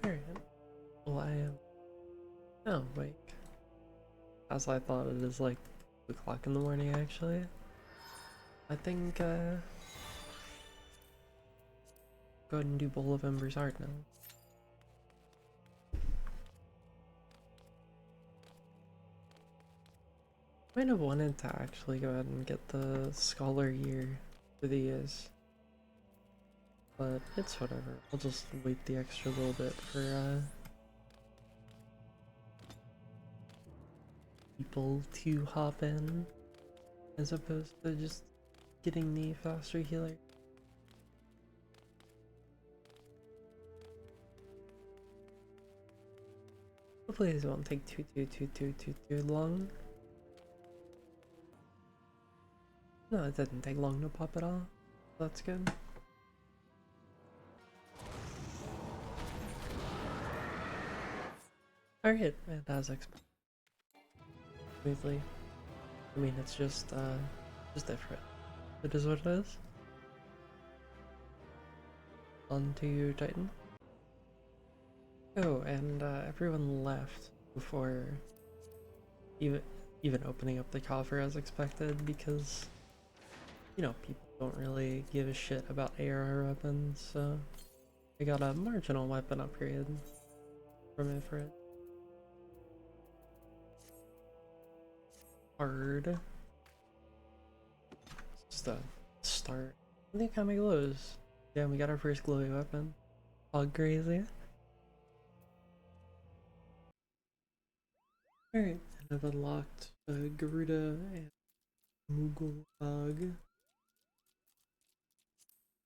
Alright. Well, I am now awake. As I thought, it is like 2 o'clock in the morning actually. I think go ahead and do Bowl of Embers art now. kind of wanted to actually go ahead and get the scholar year for these, but it's whatever. I'll just wait the extra little bit for people to hop in, as opposed to just getting the faster healer. Hopefully this won't take too long. No, it didn't take long to pop it all. That's good. Alright, and as expected. Smoothly. I mean, it's just different. It is what it is. On to Titan. Oh, and everyone left before even opening up the coffer as expected, because, you know, people don't really give a shit about AR weapons, so I got a marginal weapon upgrade from it for it. Hard. It's just a start. I think how many glows? Yeah, we got our first glowy weapon. All crazy. Alright, and I've unlocked Garuda and Moogle Mog.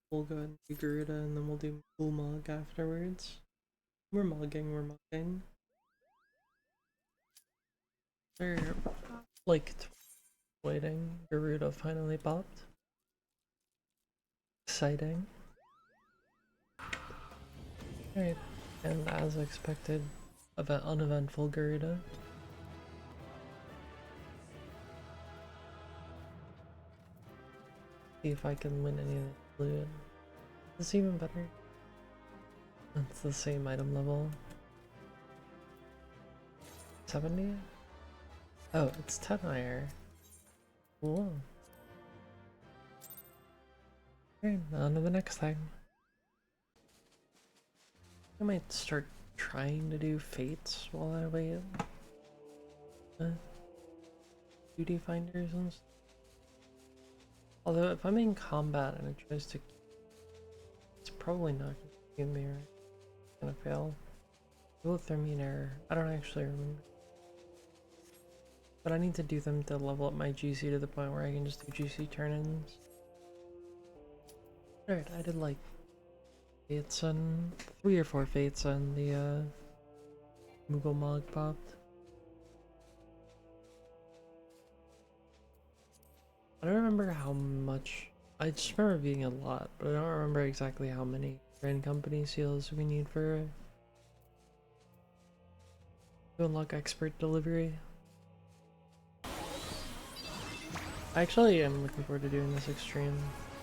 We'll go ahead and do Garuda and then we'll do Moogle Mog afterwards. We're mogging. We're like waiting. Garuda finally popped. Exciting. Alright, and as expected, uneventful Garuda. See if I can win any of the loot. It's even better. It's the same item level. 70? Oh, it's 10 higher. Whoa. Alright, on to the next thing. I might start trying to do fates while I wait. Duty finders and stuff. Although if I'm in combat and it tries to, it's probably not gonna give me right. It's gonna fail. Will throw me an error. I don't actually remember. But I need to do them to level up my GC to the point where I can just do GC turn-ins. Alright, I did like fates on 3 or 4 fates on the Moogle Mog popped. I don't remember how much. I just remember being a lot, but I don't remember exactly how many brand company seals we need for to unlock expert delivery. I actually am looking forward to doing this extreme.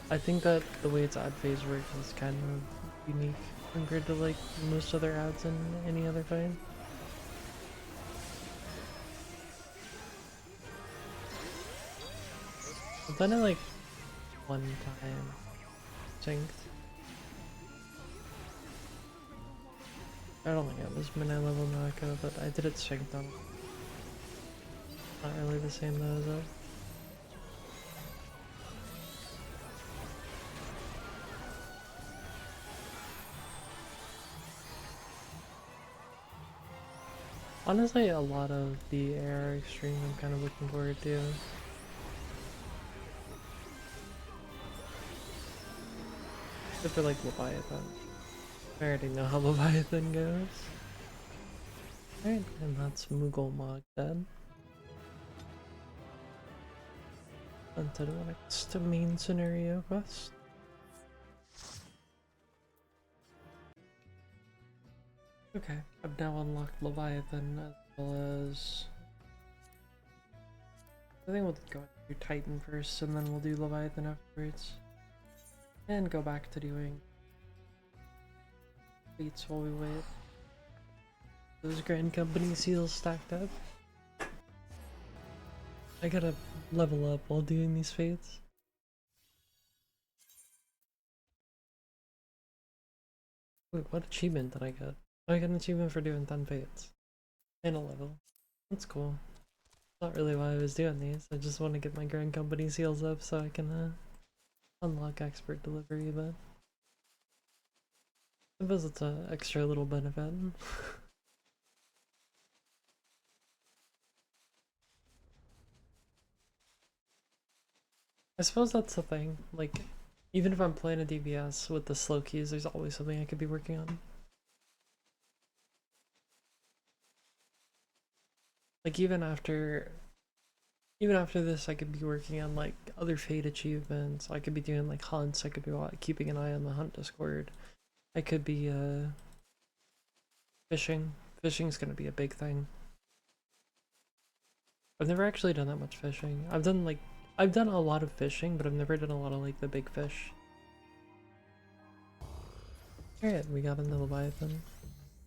I think that the way its ad phase works is kind of unique compared to like most other ads in any other fight. I've done it like one time, synced. I don't think it was midnight level Naka, but I did it synced on. Not really the same though, is it? Honestly, a lot of the AR extreme I'm kind of looking forward to. Except for like Leviathan. I already know how Leviathan goes. Alright, and that's Moogle Mog dead. On to the next main scenario quest. Okay, I've now unlocked Leviathan as well as... I think we'll go do Titan first and then we'll do Leviathan afterwards. And go back to doing beats while we wait. Those Grand Company seals stacked up. I gotta level up while doing these fates. Wait, what achievement did I get? I got an achievement for doing 10 fates. And a level. That's cool. Not really why I was doing these. I just want to get my grand company seals up so I can unlock expert delivery, but I suppose it's an extra little benefit. I suppose that's the thing. Like, even if I'm playing a DBS with the slow keys, there's always something I could be working on. Like even after this, I could be working on like other Fate achievements. I could be doing like hunts. I could be keeping an eye on the hunt Discord. I could be fishing. Fishing's gonna be a big thing. I've never actually done that much fishing. I've done a lot of fishing, but I've never done a lot of like the big fish. Alright, we got into Leviathan.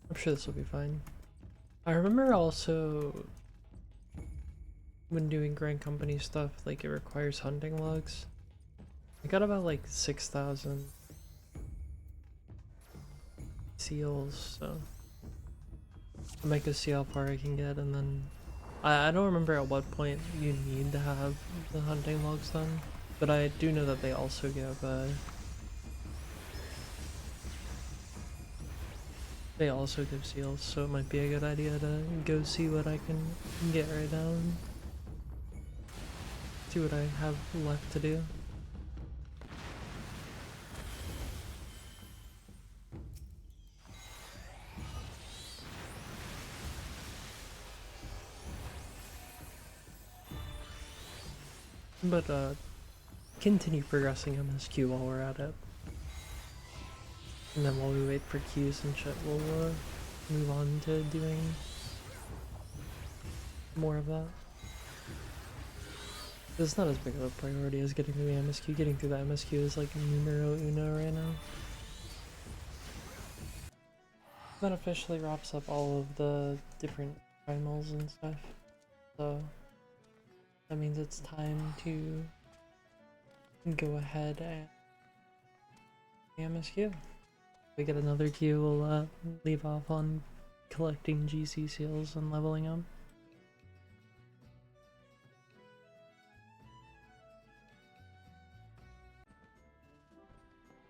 I'm sure this will be fine. I remember also when doing Grand Company stuff, like it requires hunting logs. I got about like 6,000 seals, so I might go see how far I can get, and then I don't remember at what point you need to have the hunting logs done, but I do know that they also give seals, so it might be a good idea to go see what I can get right now and see what I have left to do. But continue progressing MSQ while we're at it. And then while we wait for queues and shit, we'll move on to doing more of that. It's not as big of a priority as getting through the MSQ. Getting through the MSQ is like numero uno right now. That officially wraps up all of the different primals and stuff. So that means it's time to go ahead and MSQ. If we get another queue, we'll leave off on collecting GC seals and leveling them.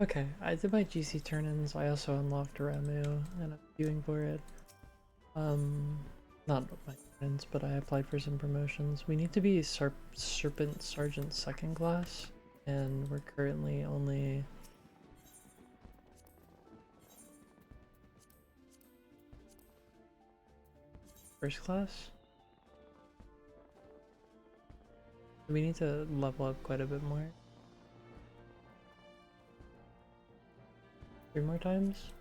Okay, I did my GC turn-ins. I also unlocked Ramu, and I'm queuing for it. Not my turn-ins, but I applied for some promotions. We need to be Serpent Sergeant 2nd class, and we're currently only... first class? We need to level up quite a bit more. 3 more times?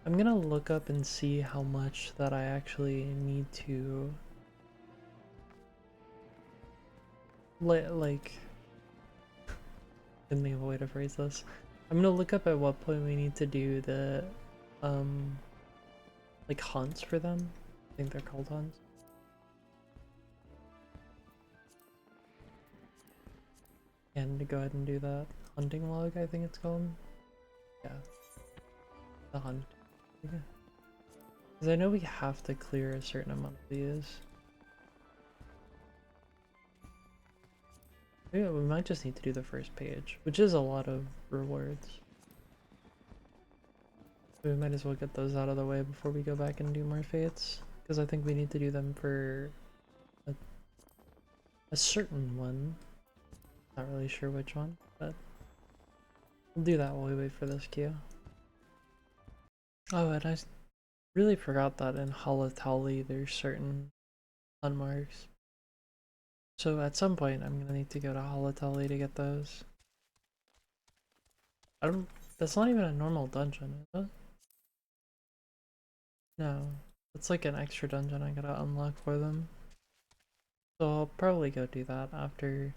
I'm gonna look up and see how much that I actually need to... like... didn't think of a way to phrase this. I'm gonna look up at what point we need to do the, like hunts for them. I think they're called hunts. And to go ahead and do that hunting log, I think it's called. Yeah. The hunt. Because I know we have to clear a certain amount of these. Yeah, we might just need to do the first page, which is a lot of rewards. We might as well get those out of the way before we go back and do more fates, because I think we need to do them for a certain one. Not really sure which one, but we'll do that while we wait for this queue. Oh, and I really forgot that in Halatali there's certain landmarks. So at some point I'm gonna need to go to Halatali to get those. That's not even a normal dungeon, is it? No, it's like an extra dungeon I gotta unlock for them. So I'll probably go do that after.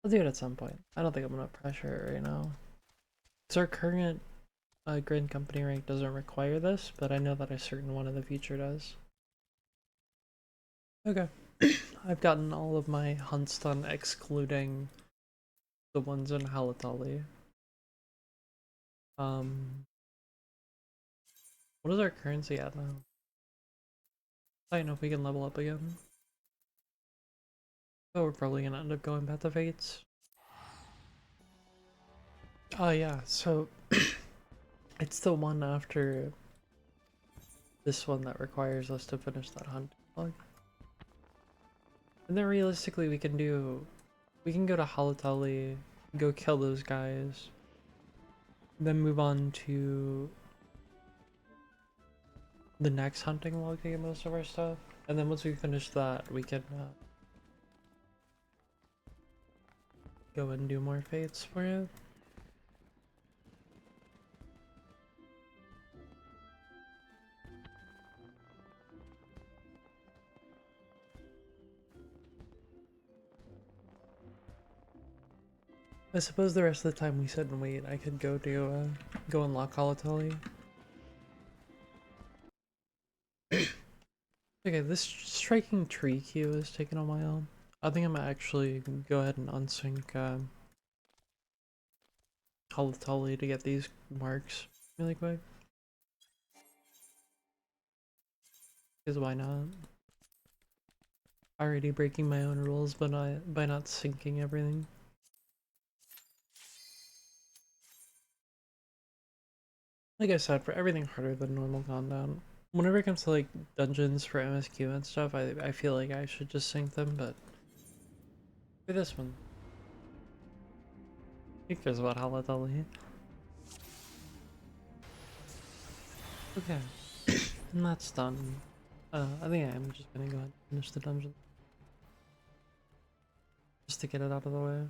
I'll do it at some point. I don't think I'm gonna pressure it right now. Because our current Grand Company rank doesn't require this, but I know that a certain one in the future does. Okay. I've gotten all of my hunts done excluding the ones in Halatali. What is our currency at now? I don't know if we can level up again. So we're probably gonna end up going back to Fates. Oh yeah, so it's the one after this one that requires us to finish that hunt log. And then realistically we can go to Halatali, go kill those guys, then move on to the next hunting log to get most of our stuff. And then once we finish that, we can go and do more fates for it. I suppose the rest of the time we sit and wait, I could go to go unlock Halatali. Okay, this striking tree queue is taking a while. I think I'm gonna actually go ahead and unsync Halatali to get these marks really quick. Because why not? Already breaking my own rules by not syncing everything. Like I said, for everything harder than normal content, whenever it comes to like dungeons for MSQ and stuff, I feel like I should just sync them, but for this one, who cares about Halatali? Okay, and that's done. I think I'm just gonna go ahead and finish the dungeon. Just to get it out of the way.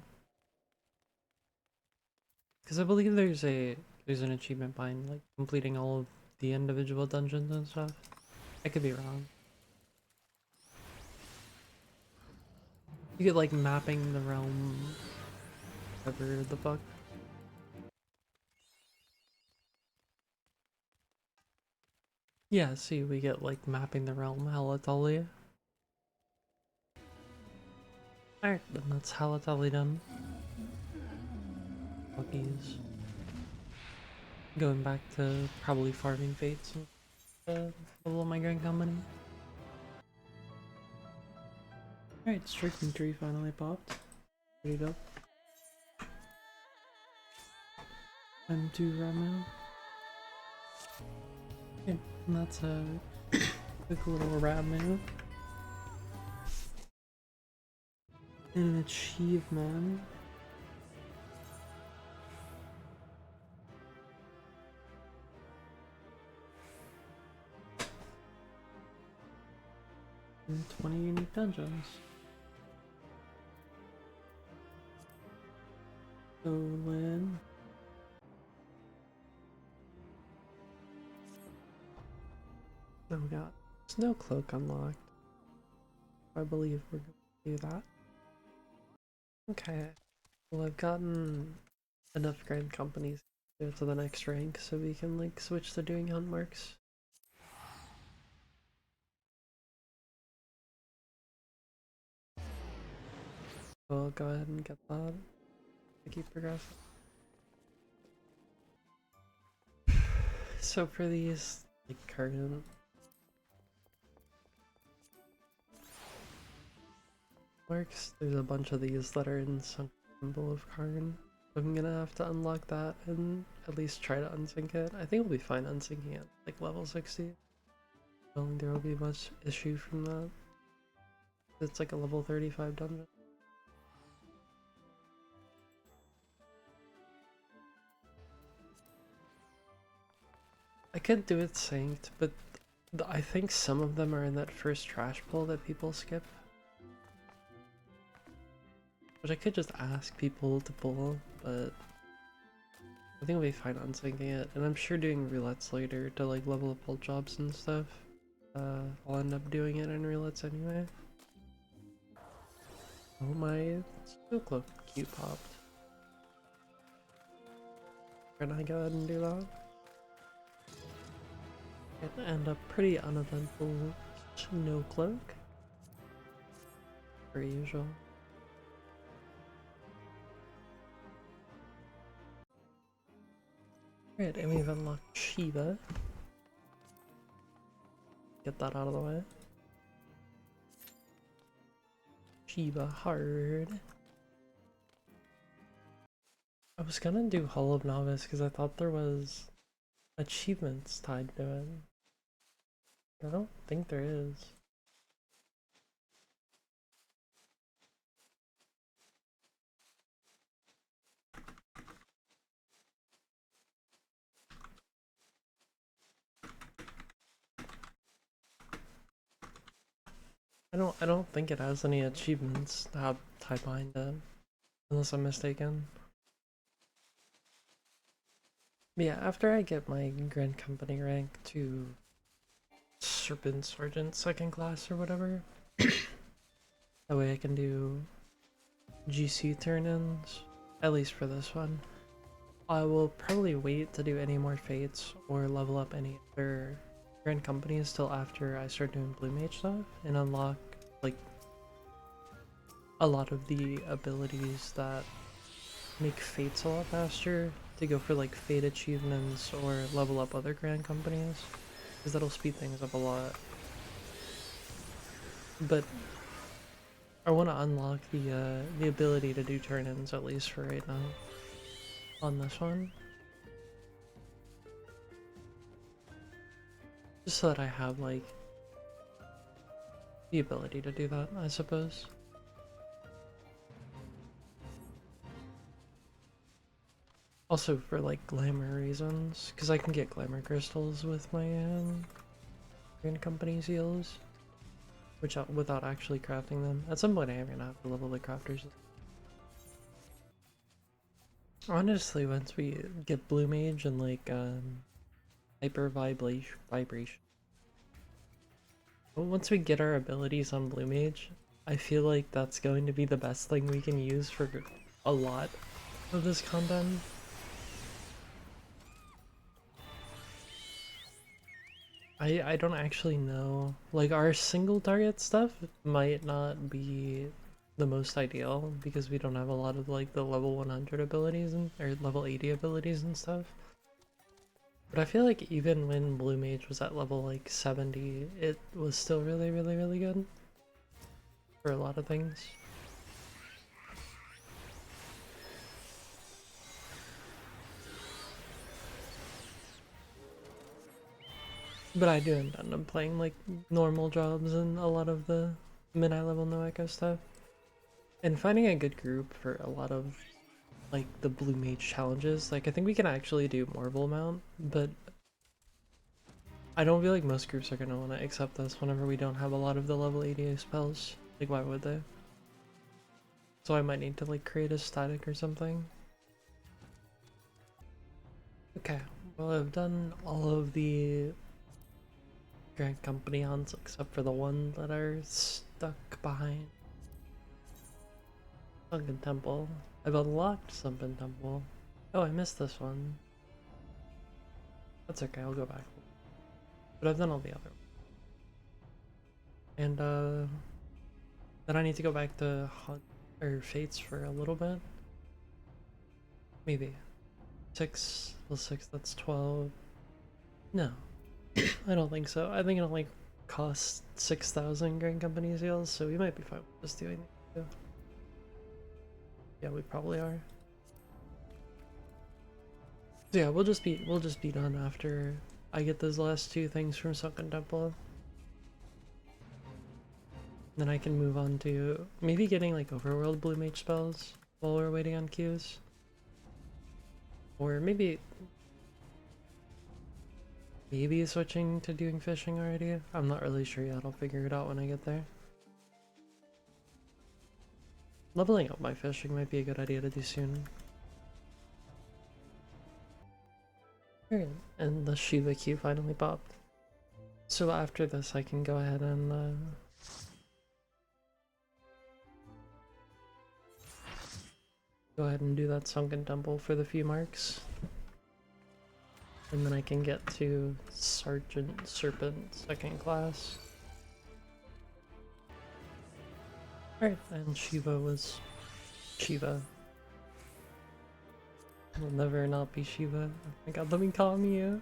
Because I believe there's an achievement behind like completing all of the individual dungeons and stuff. I could be wrong. You get like mapping the realm, whatever the fuck. Yeah, see, we get like mapping the realm Halatali. Alright, then that's Halatali done. Fuckies. Going back to probably farming fates and level my grand company. Alright, striking tree finally popped. Pretty dope. Time to Ramu. Okay, and that's a quick little Ramu. An achievement. And 20 unique dungeons. So when oh we got Snow Cloak unlocked. I believe we're going to do that. Okay. Well, I've gotten enough grand companies to go to the next rank so we can like switch to doing hunt marks. So I'll go ahead and get that to keep progressing. So for these like current marks, there's a bunch of these that are in some symbol of Karn. So I'm gonna have to unlock that and at least try to unsync it. I think we'll be fine unsyncing it like level 60. I don't think there will be much issue from that. It's like a level 35 dungeon. I could do it synced, but I think some of them are in that first trash pull that people skip. Which I could just ask people to pull, but I think we'll be fine unsyncing it. And I'm sure doing roulettes later to like level up pull jobs and stuff. I'll end up doing it in roulettes anyway. Oh my Snow Cloak queue popped. Can I go ahead and do that? It end up pretty uneventful Snow Cloak. Per usual. Alright, and we've unlocked Shiva. Get that out of the way. Shiva hard. I was gonna do Hall of Novice because I thought there was achievements tied to it. I don't think there is. I don't think it has any achievements tied behind it, unless I'm mistaken. But yeah, after I get my Grand Company rank to Serpent Sergeant 2nd class or whatever, that way I can do GC turn-ins, at least for this one. I will probably wait to do any more fates or level up any other Grand Companies till after I start doing Blue Mage stuff and unlock like a lot of the abilities that make fates a lot faster, to go for like fate achievements or level up other Grand Companies, because that'll speed things up a lot. But I want to unlock the ability to do turn-ins, at least for right now, on this one. Just so that I have like the ability to do that, I suppose. Also for like glamour reasons, because I can get glamour crystals with my Grand Company seals, which without actually crafting them. At some point I am gonna have to level the crafters. Honestly, once we get Blue Mage and like hyper vibration. Once we get our abilities on Blue Mage, I feel like that's going to be the best thing we can use for a lot of this content. I don't actually know. Like, our single target stuff might not be the most ideal because we don't have a lot of like the level 100 abilities or level 80 abilities and stuff. But I feel like even when Blue Mage was at level like 70, it was still really good for a lot of things. But I do end up playing like normal jobs and a lot of the mid-high level no echo stuff. And finding a good group for a lot of like the Blue Mage challenges. Like I think we can actually do Marvel Mount, but I don't feel like most groups are gonna want to accept this whenever we don't have a lot of the level 80 spells. Like why would they? So I might need to like create a static or something. Okay, well I've done all of the Grand Company ons except for the one that are stuck behind Sunken Temple. I've unlocked Sunken Temple. Oh, I missed this one. That's okay, I'll go back. But I've done all the other ones. And then I need to go back to Hunt or Fates for a little bit. Maybe. 6 plus 6, that's 12. No. I don't think so. I think it'll like cost 6,000 Grand Company seals, so we might be fine with just doing it. Yeah, we probably are. So yeah, we'll just be done after I get those last two things from Sunken Temple. Then I can move on to maybe getting like overworld Blue Mage spells while we're waiting on queues. Or maybe switching to doing fishing already. I'm not really sure yet, I'll figure it out when I get there. Leveling up my fishing might be a good idea to do soon. Alright, and the Shiva queue finally popped. So after this I can go ahead and do that Sunken Temple for the few marks. And then I can get to Sergeant Serpent 2nd class. Alright, and Shiva was Shiva. Will never not be Shiva. Oh my god, let me call you.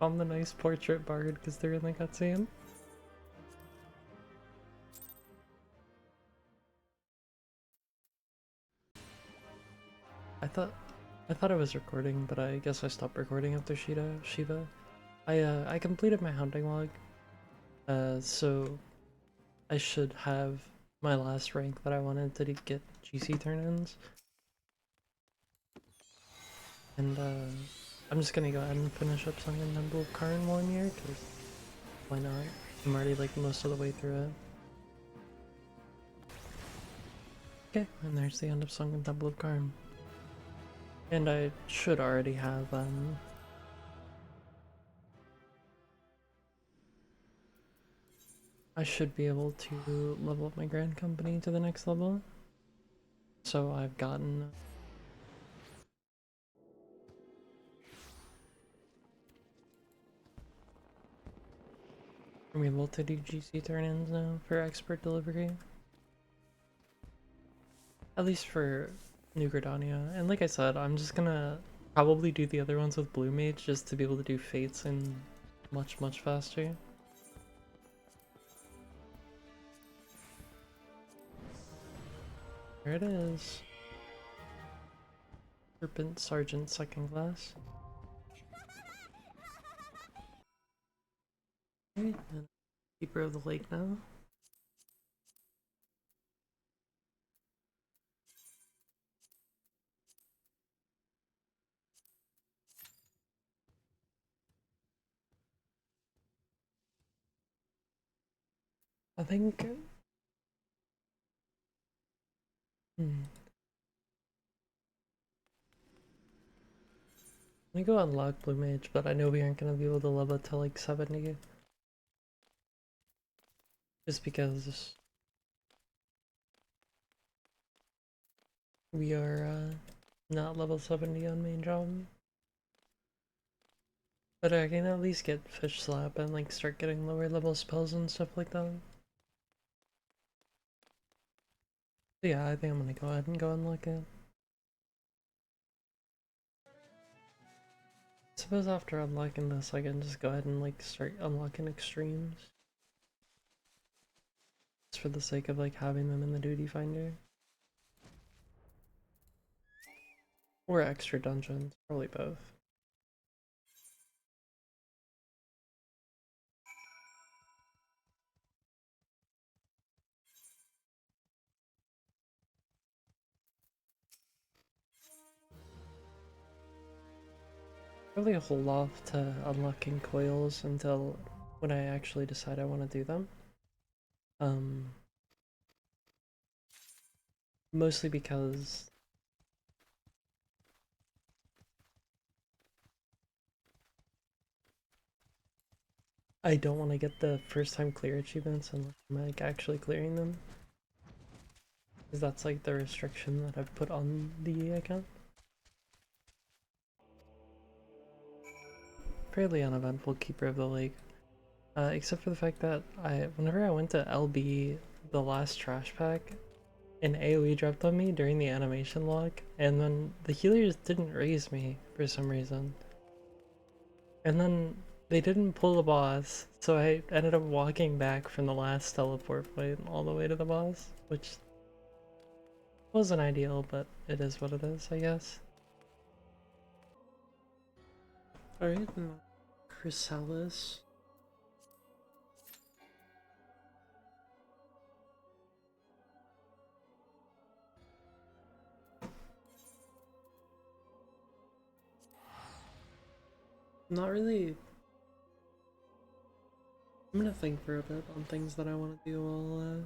I'm the nice portrait bard because they're in the cutscene. I thought I was recording, but I guess I stopped recording after Shiva. I completed my hunting log, so I should have my last rank that I wanted to get GC turn-ins. And I'm just gonna go ahead and finish up Sunken Temple of Karn 1 year, because why not? I'm already like most of the way through it. Okay, and there's the end of Sunken Temple of Karn. And I should already have I should be able to level up my Grand Company to the next level. So I've gotten I'm able to do GC turn-ins now for expert delivery. At least for New Gridania. And like I said, I'm just gonna probably do the other ones with Blue Mage just to be able to do Fates and much faster. There it is. Serpent Sergeant 2nd class. Alright, and Keeper of the Lake now. I think... I'm gonna go unlock Blue Mage, but I know we aren't gonna be able to level it to like 70. Just because we are not level 70 on main job. But I can at least get Fish Slap and like start getting lower level spells and stuff like that. So yeah, I think I'm gonna go ahead and go unlock it. I suppose after unlocking this, I can just go ahead and like start unlocking extremes. Just for the sake of like having them in the duty finder. Or extra dungeons, probably both. Probably hold off to unlocking coils until when I actually decide I want to do them. Mostly because I don't want to get the first time clear achievements unless I'm like actually clearing them. Because that's like the restriction that I've put on the account. Fairly uneventful Keeper of the Lake. Except for the fact that whenever I went to LB, the last trash pack, an AoE dropped on me during the animation log, and then the healers didn't raise me for some reason. And then they didn't pull the boss, so I ended up walking back from the last teleport point all the way to the boss, which wasn't ideal, but it is what it is, I guess. Alright, Chrysalis. Not really. I'm gonna think for a bit on things that I want to do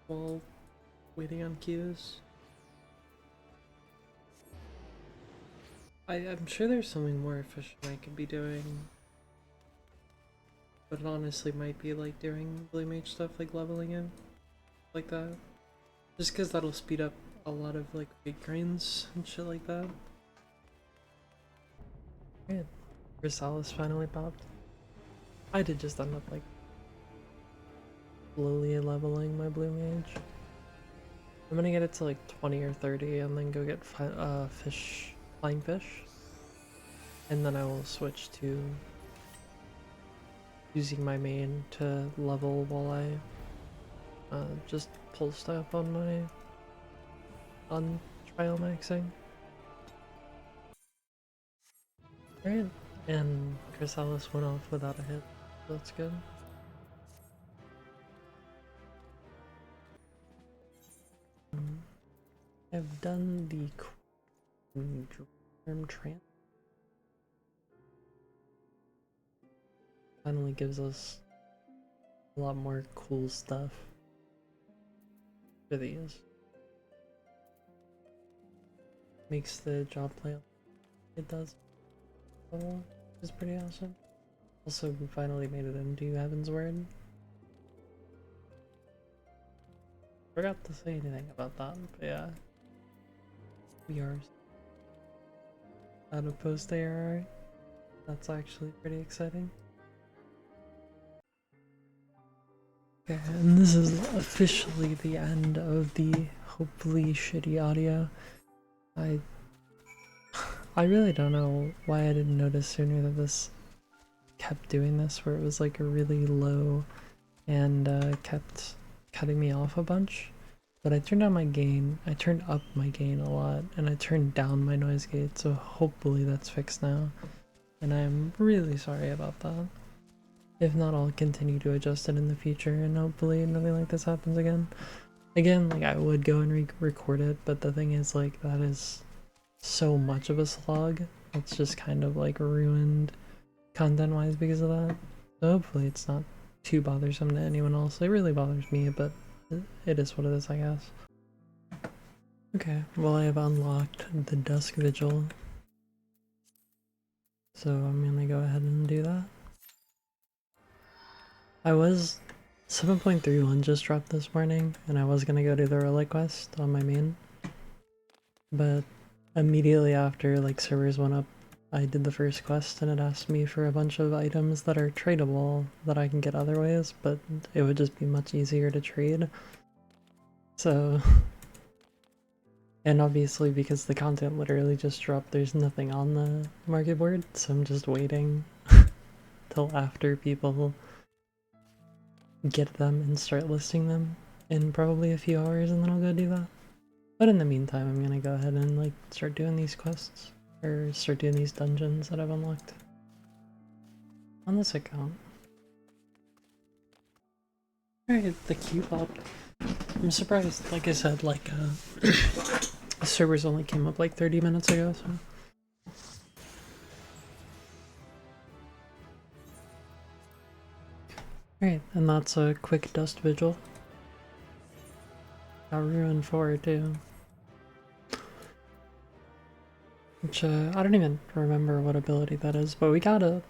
while waiting on queues. I'm sure there's something more efficient I could be doing, but it honestly might be like doing Blue Mage stuff, like leveling it, like that. Just because that'll speed up a lot of like big grinds and shit like that. Yeah, Chrysalis finally popped. I did just end up like slowly leveling my Blue Mage. I'm gonna get it to like 20 or 30 and then go get flying fish. And then I will switch to using my main to level while I just pull stuff on my TrialMaxxing. Right, and Chrysalis went off without a hit. That's good. I've done the Germ Trans. Finally gives us a lot more cool stuff for these. Makes the job play it does, which is pretty awesome. Also, we finally made it into Heaven's Word. Forgot to say anything about that, but yeah. We are out of post ARR. That's actually pretty exciting. Okay, and this is officially the end of the hopefully shitty audio. I really don't know why I didn't notice sooner that this kept doing this, where it was like a really low and kept cutting me off a bunch. But I turned down my gain, I turned up my gain a lot, and I turned down my noise gate, so hopefully that's fixed now. And I'm really sorry about that. If not, I'll continue to adjust it in the future, and hopefully nothing like this happens again. Again, like, I would go and re-record it, but the thing is, like, that is so much of a slog. It's just kind of, like, ruined content-wise because of that. So hopefully it's not too bothersome to anyone else. It really bothers me, but it is what it is, I guess. Okay, well, I have unlocked the Dusk Vigil, so I'm gonna go ahead and do that. I was 7.31 just dropped this morning, and I was gonna go do the relic quest on my main, but immediately after, like, servers went up, I did the first quest, and it asked me for a bunch of items that are tradable that I can get other ways, but it would just be much easier to trade. So, and obviously because the content literally just dropped, there's nothing on the market board, so I'm just waiting till after people get them and start listing them in probably a few hours, and then I'll go do that. But in the meantime, I'm gonna go ahead and, like, start doing these quests, or start doing these dungeons that I've unlocked on this account. Alright, the queue popped. I'm surprised, like I said, like, the servers only came up like 30 minutes ago, so. Alright, and that's a quick dust vigil. Got ruined 4 too. Which, I don't even remember what ability that is, but we got it.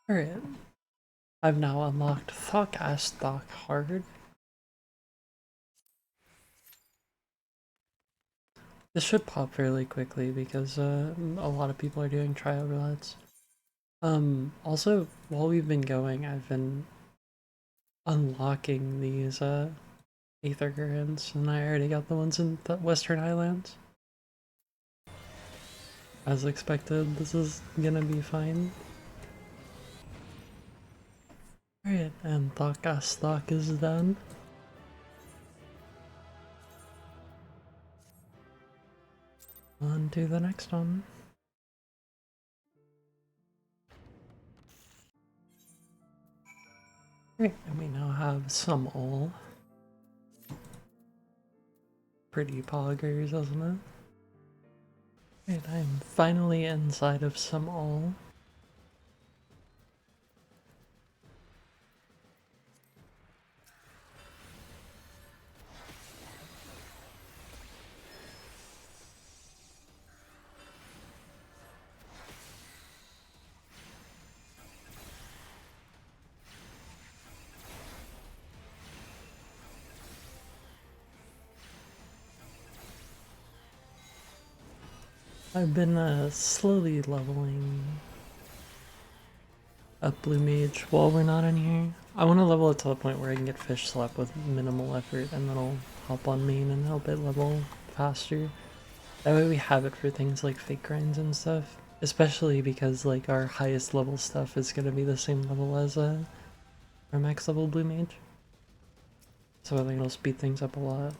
Alright. I've now unlocked Thok Hard. This should pop fairly quickly because a lot of people are doing trial roulettes. Also, while we've been going, I've been unlocking these aether currents, and I already got the ones in the Western Highlands. As expected, this is gonna be fine. Alright, and Thok is done. On to the next one. Great, and we now have some all. Pretty poggers, isn't it? Right, I'm finally inside of some all. I've been slowly leveling up Blue Mage while we're not in here. I want to level it to the point where I can get Fish Slap with minimal effort, and then I'll hop on main and help it level faster. That way we have it for things like fake grinds and stuff. Especially because, like, our highest level stuff is going to be the same level as or max level blue mage. So I think it'll speed things up a lot.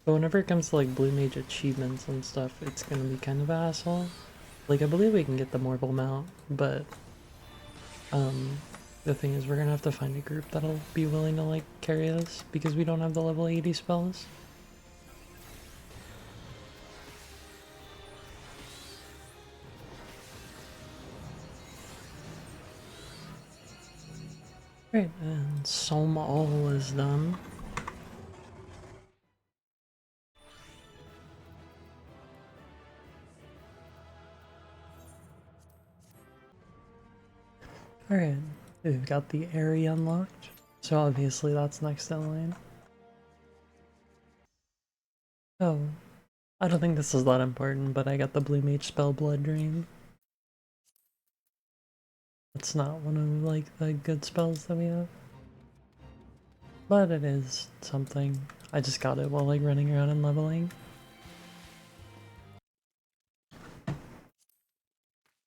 But whenever it comes to like blue mage achievements and stuff, it's gonna be kind of an asshole. Like I believe we can get the Mortal mount, but the thing is we're gonna have to find a group that'll be willing to like carry us because we don't have the level 80 spells. Right, and Psalm all is done. Alright, we've got the area unlocked, so obviously that's next in line. Oh, I don't think this is that important, but I got the blue mage spell Blood Drain. It's not one of like the good spells that we have. But it is something. I just got it while like running around and leveling.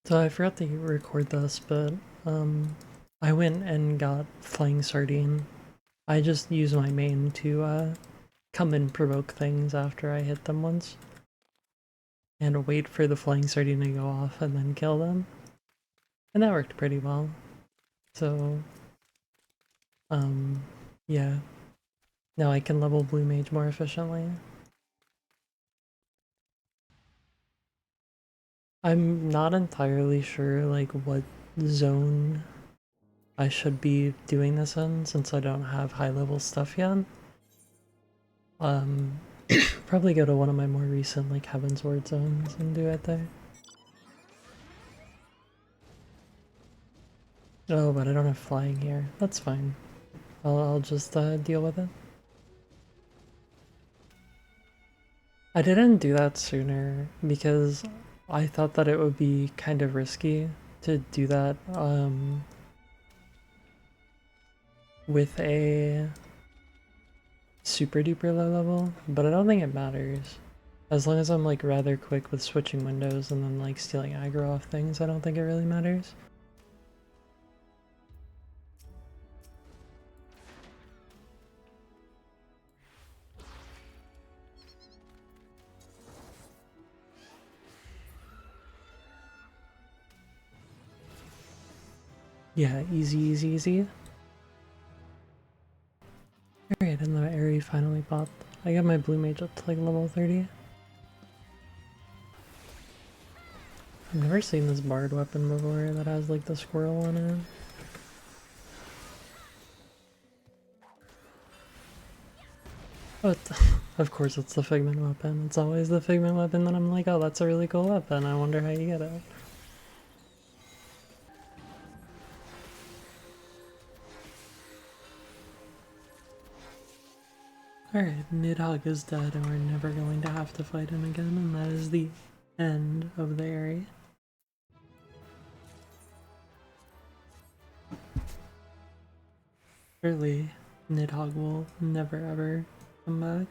So I forgot to record this, but I went and got Flying Sardine. I just use my main to come and provoke things after I hit them once. And wait for the Flying Sardine to go off and then kill them. And that worked pretty well. So, yeah. Now I can level Blue Mage more efficiently. I'm not entirely sure like what zone I should be doing this in since I don't have high level stuff yet. Probably go to one of my more recent like Heaven's Ward zones and do it there. Oh, but I don't have flying here. That's fine. I'll just deal with it. I didn't do that sooner because I thought that it would be kind of risky to do that with a super duper low level, but I don't think it matters. As long as I'm like rather quick with switching windows and then like stealing aggro off things, I don't think it really matters. Yeah, easy, easy, easy. Alright, and the area finally popped. I got my blue mage up to like level 30. I've never seen this bard weapon before that has like the squirrel on it. But of course it's the figment weapon. It's always the figment weapon that I'm like, oh, that's a really cool weapon. I wonder how you get it. Alright, Nidhogg is dead and we're never going to have to fight him again, and that is the end of the area. Surely, Nidhogg will never ever come back.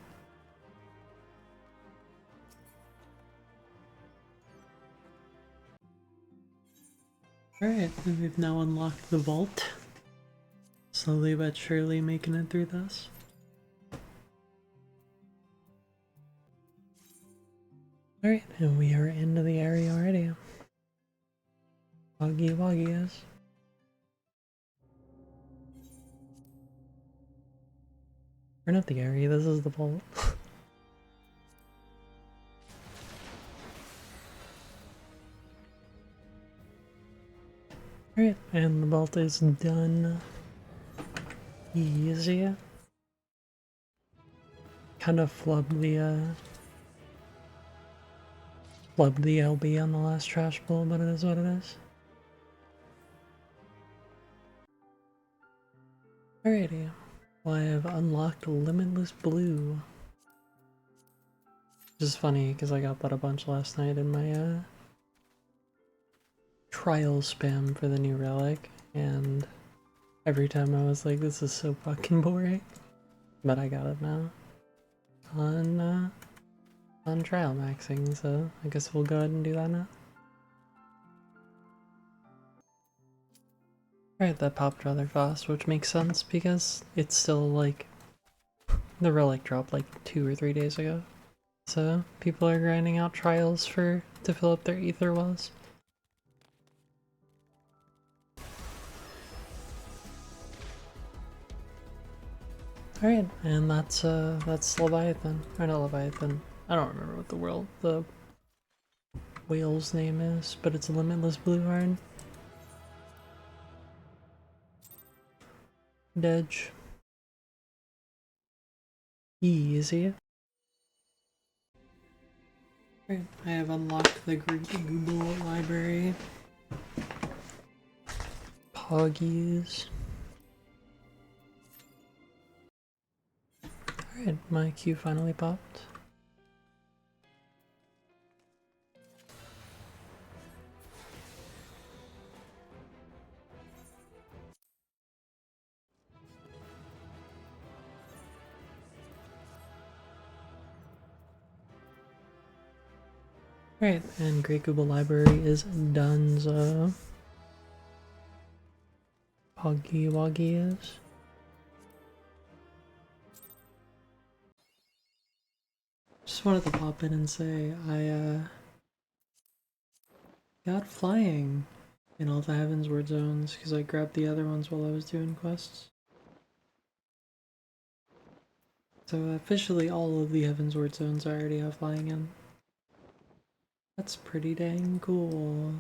Alright, and we've now unlocked the vault. Slowly but surely making it through this. Alright, and we are into the area already. Woggy woggy is. We're not the area, this is the vault. Alright, and the vault is done. Easy. Kind of flubbed the LB on the last trash pull, but it is what it is. Alrighty. Well, I have unlocked Limitless Blue. Which is funny, because I got that a bunch last night in my trial spam for the new relic, and every time I was like, this is so fucking boring. But I got it now. On TrialMaxxing, so I guess we'll go ahead and do that now. Alright, that popped rather fast, which makes sense because it's still like the relic dropped like 2 or 3 days ago. So people are grinding out trials to fill up their aether wells. Alright, and that's Leviathan. Or not Leviathan. I don't remember what the whale's name is, but it's a limitless blue iron. Dedge. Easy. Right, I have unlocked the Greek Google library. Poggies. Alright, my queue finally popped. Alright, and Great Google Library is donezo. Poggy Woggy is. Just wanted to pop in and say I got flying in all the Heavensward zones because I grabbed the other ones while I was doing quests. So officially all of the Heavensward zones I already have flying in. That's pretty dang cool.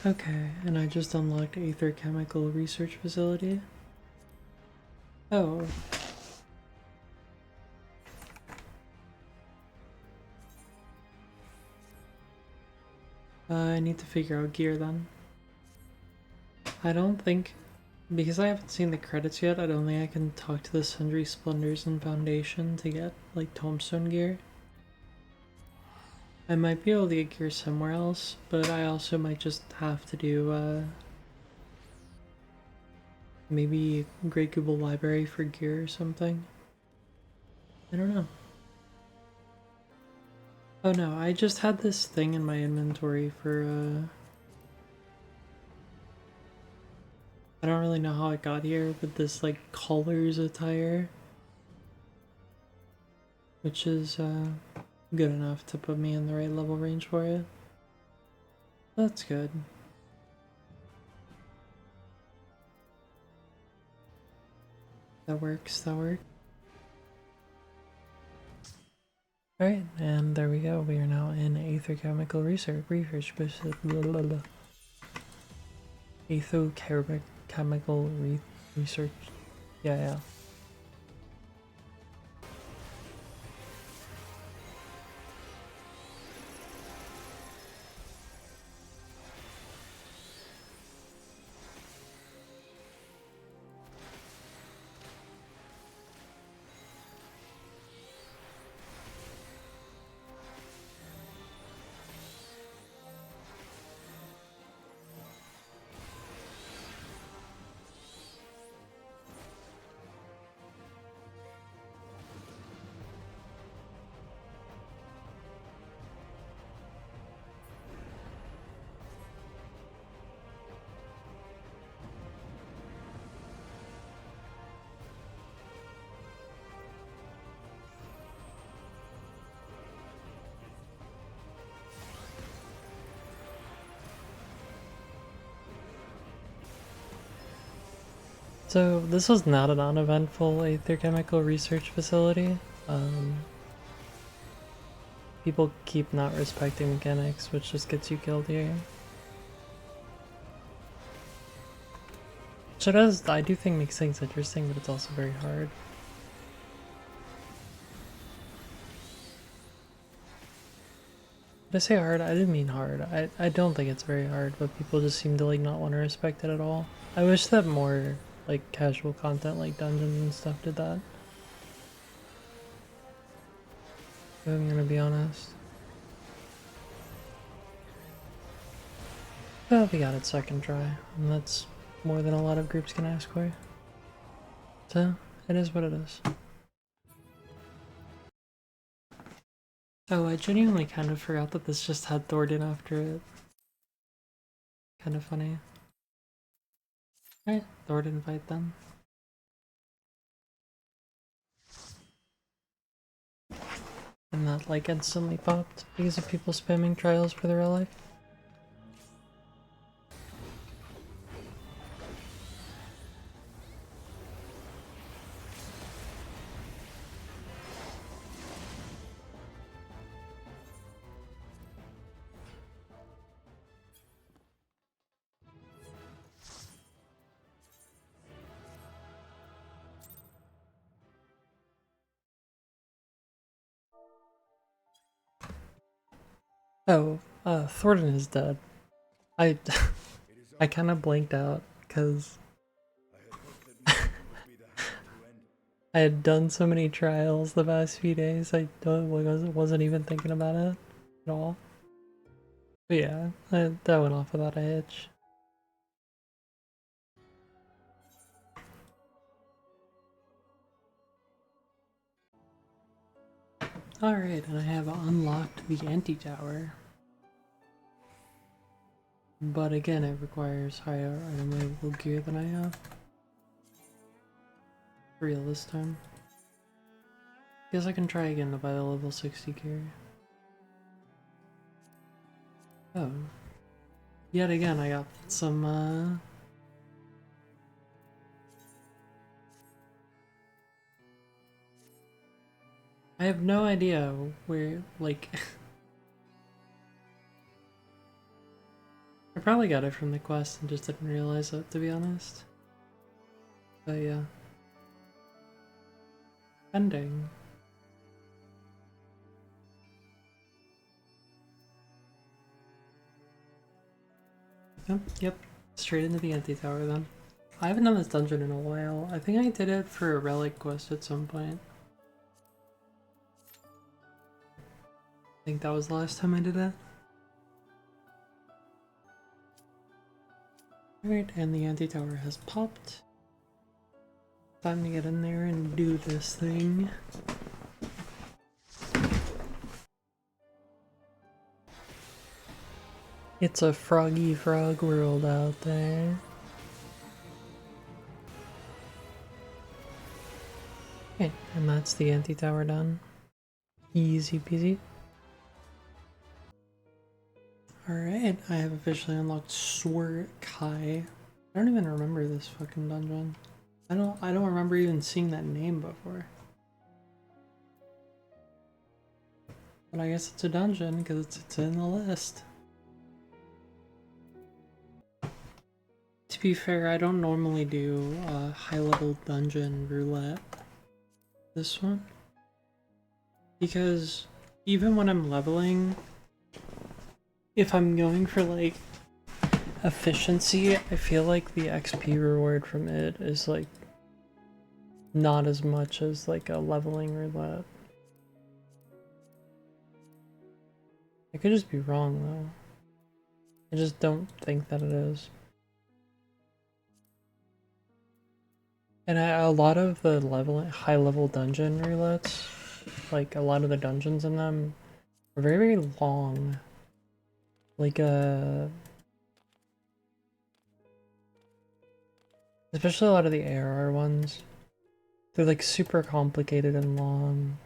Okay, and I just unlocked Aether Chemical Research Facility. Oh. I need to figure out gear then. I don't think, because I haven't seen the credits yet, I don't think I can talk to the Sundry Splendors and Foundation to get, like, Tombstone gear. I might be able to get gear somewhere else, but I also might just have to do, maybe Great Google Library for gear or something. I don't know. Oh no, I just had this thing in my inventory for, I don't really know how it got here, but this, like, colors attire. Which is, good enough to put me in the right level range for it. That's good. That works, that works. Alright, and there we go. We are now in Aether Chemical Research. Aether Chemical Research. Yeah. So this was not an uneventful Aether Chemical Research Facility. People keep not respecting mechanics, which just gets you killed here. Which it does, I do think makes things interesting, but it's also very hard. Did I say hard? I didn't mean hard. I don't think it's very hard, but people just seem to like not want to respect it at all. I wish that more like casual content like dungeons and stuff did that. If I'm gonna be honest. Well, we got it second try, and that's more than a lot of groups can ask for. So, it is what it is. Oh, I genuinely kind of forgot that this just had Thornton after it. Kind of funny. Alright, Thornton fight then. And that like instantly popped because of people spamming trials for their real life. Oh, Thornton is dead. I I kind of blanked out because I had done so many trials the past few days. I wasn't even thinking about it at all. But yeah, that went off without a hitch. Alright, and I have unlocked the anti-tower. But again, it requires higher item level gear than I have. For real this time. Guess I can try again to buy the level 60 gear. Oh. Yet again, I got some, I have no idea where, like... I probably got it from the quest and just didn't realize it, to be honest. But yeah. Ending. Yep. Straight into the anti-tower then. I haven't done this dungeon in a while. I think I did it for a relic quest at some point. I think that was the last time I did it. Alright, and the anti-tower has popped. Time to get in there and do this thing. It's a froggy frog world out there. Okay, and that's the anti-tower done. Easy peasy. Alright, I have officially unlocked Sword Kai. I don't even remember this fucking dungeon. I don't remember even seeing that name before. But I guess it's a dungeon because it's in the list. To be fair, I don't normally do high level dungeon roulette. This one. Because even when I'm leveling, if I'm going for like efficiency, I feel like the XP reward from it is like not as much as like a leveling roulette. I could just be wrong though. I just don't think that it is. And a lot of the high level dungeon roulettes, like a lot of the dungeons in them, are very, very long. Like especially a lot of the ARR ones. They're like super complicated and long.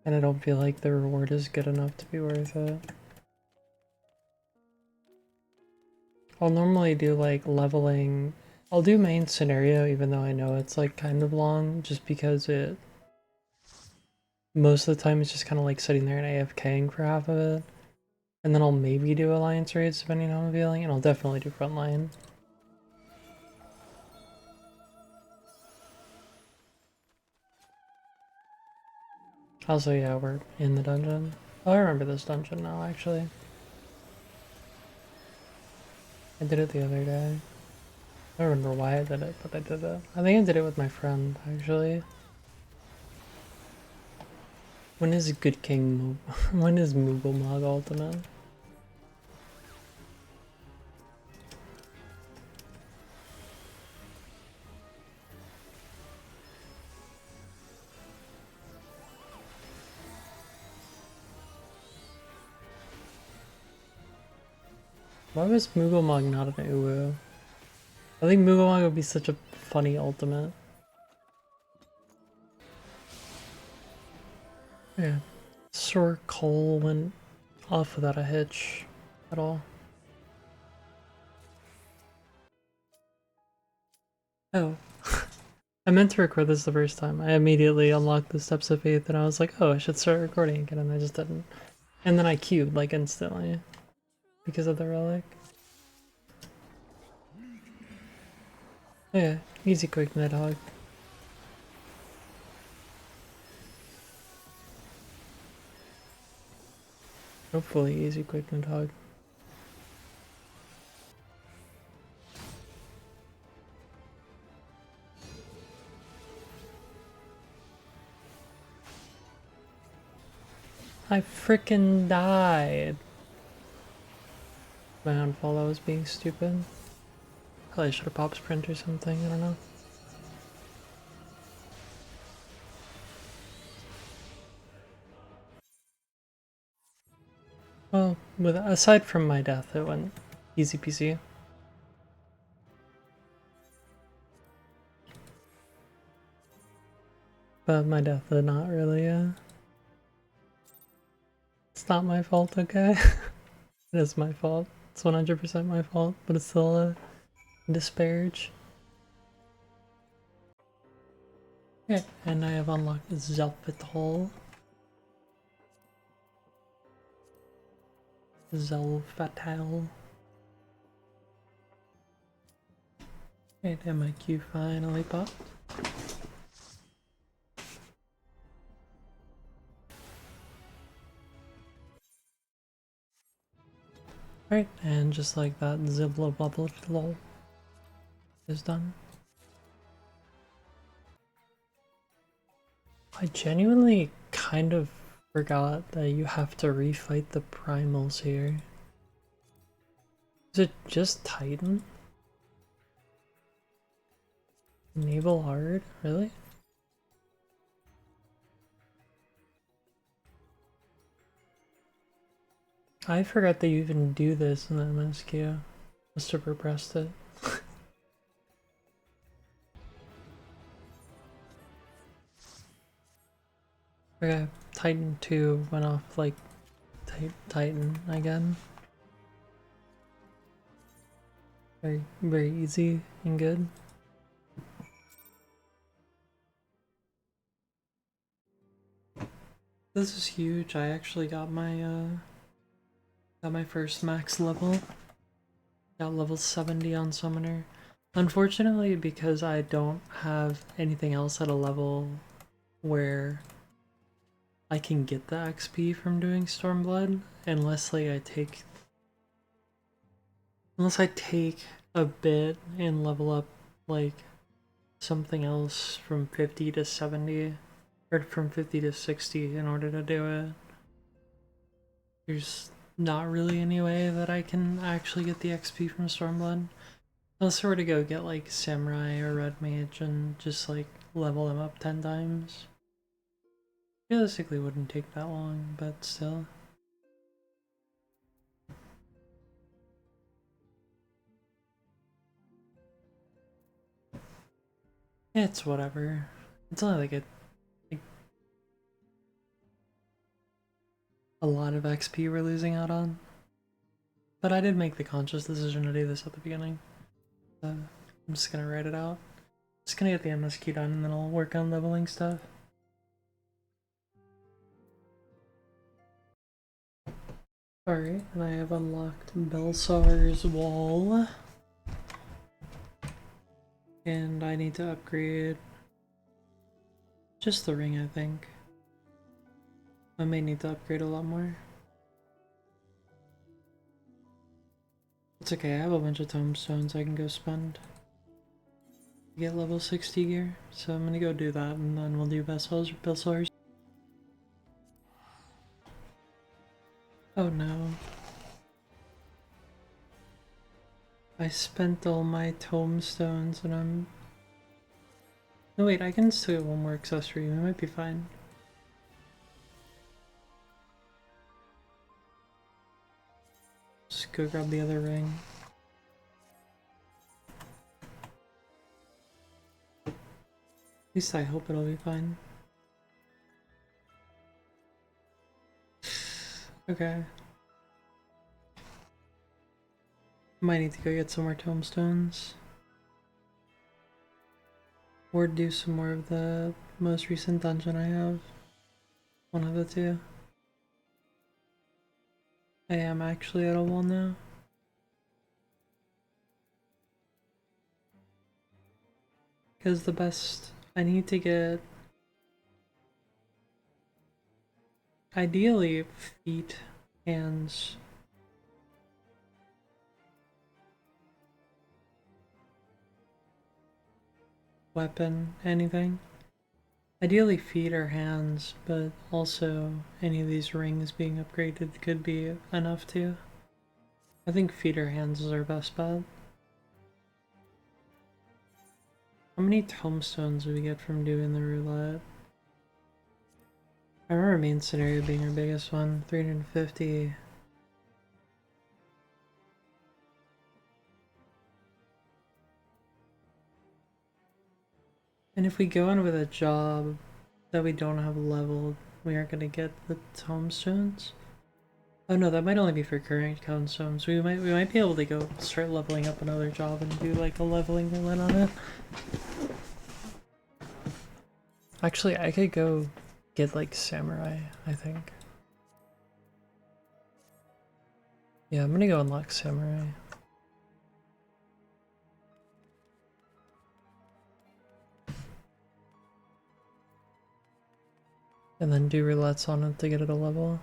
And I don't feel like the reward is good enough to be worth it. I'll normally do like leveling. I'll do main scenario even though I know it's like kind of long just because it most of the time it's just kind of like sitting there and AFKing for half of it. And then I'll maybe do alliance raids depending on how I'm feeling, and I'll definitely do frontline. Also, yeah, we're in the dungeon. Oh, I remember this dungeon now, actually. I did it the other day. I don't remember why I did it, but I did it. I think I did it with my friend, actually. When is Good King when is Moogle Mog Ultimate? Why was Mooglmog not an Uwu? I think Mooglmog would be such a funny ultimate. Yeah. Sore Cole went off without a hitch at all. Oh. I meant to record this the first time. I immediately unlocked the Steps of Faith and I was like, oh, I should start recording again, and I just didn't. And then I queued like instantly because of the relic. Yeah, easy quick Nidhogg. Hopefully easy quick Nidhogg. I frickin' died. My own fault, I was being stupid. Probably should have pop sprint or something, I don't know. Well, aside from my death, it went easy peasy. But my death did not really, it's not my fault, okay? It is my fault. It's 100% my fault, but it's still a disparage. Okay, and I have unlocked Zelfitol. Zelfatal. Okay, and my Q finally popped. Alright, and just like that, Zibla Bubble Lol is done. I genuinely kind of forgot that you have to refight the primals here. Is it just Titan? Enable hard? Really? I forgot that you even do this in the MSQ. Must have repressed it. Okay, Titan 2 went off like Titan again. Very, very easy and good. This is huge. I actually got my first max level. Got level 70 on Summoner. Unfortunately, because I don't have anything else at a level where I can get the XP from doing Stormblood, unless like unless I take a bit and level up like something else from 50 to 70, or from 50 to 60 in order to do it. There's not really any way that I can actually get the XP from Stormblood. Unless I were to go get like Samurai or Red Mage and just like level them up 10 times. Realistically wouldn't take that long, but still. It's whatever. It's only like a lot of XP we're losing out on. But I did make the conscious decision to do this at the beginning. So I'm just gonna write it out. Just gonna get the MSQ done and then I'll work on leveling stuff. Alright, and I have unlocked Belsar's Wall. And I need to upgrade just the ring, I think. I may need to upgrade a lot more. It's okay, I have a bunch of tomestones I can go spend to get level 60 gear, so I'm gonna go do that and then we'll do Belsar's. Oh no. I spent all my tomestones and I'm... No wait, I can still get one more accessory, we might be fine. Just go grab the other ring. At least I hope it'll be fine. Okay. Might need to go get some more tombstones. Or do some more of the most recent dungeon I have. One of the two. I am actually at a wall now. Because the best... I need to get... Ideally, feet, hands... weapon, anything. Ideally feet or hands, but also any of these rings being upgraded could be enough too. I think feet or hands is our best bet. How many tombstones do we get from doing the roulette? I remember main scenario being our biggest one, 350. And if we go in with a job that we don't have leveled, we aren't gonna get the tombstones. Oh no, that might only be for current tombstones. We might be able to go start leveling up another job and do like a leveling roulette on it. Actually, I could go get like samurai, I think. Yeah, I'm gonna go unlock samurai. And then do roulettes on it to get it a level.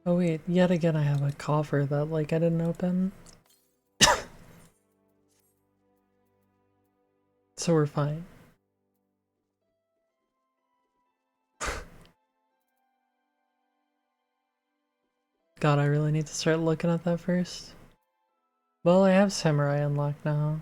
Oh wait, yet again I have a coffer that like I didn't open. So we're fine. God, I really need to start looking at that first. Well, I have samurai unlocked now.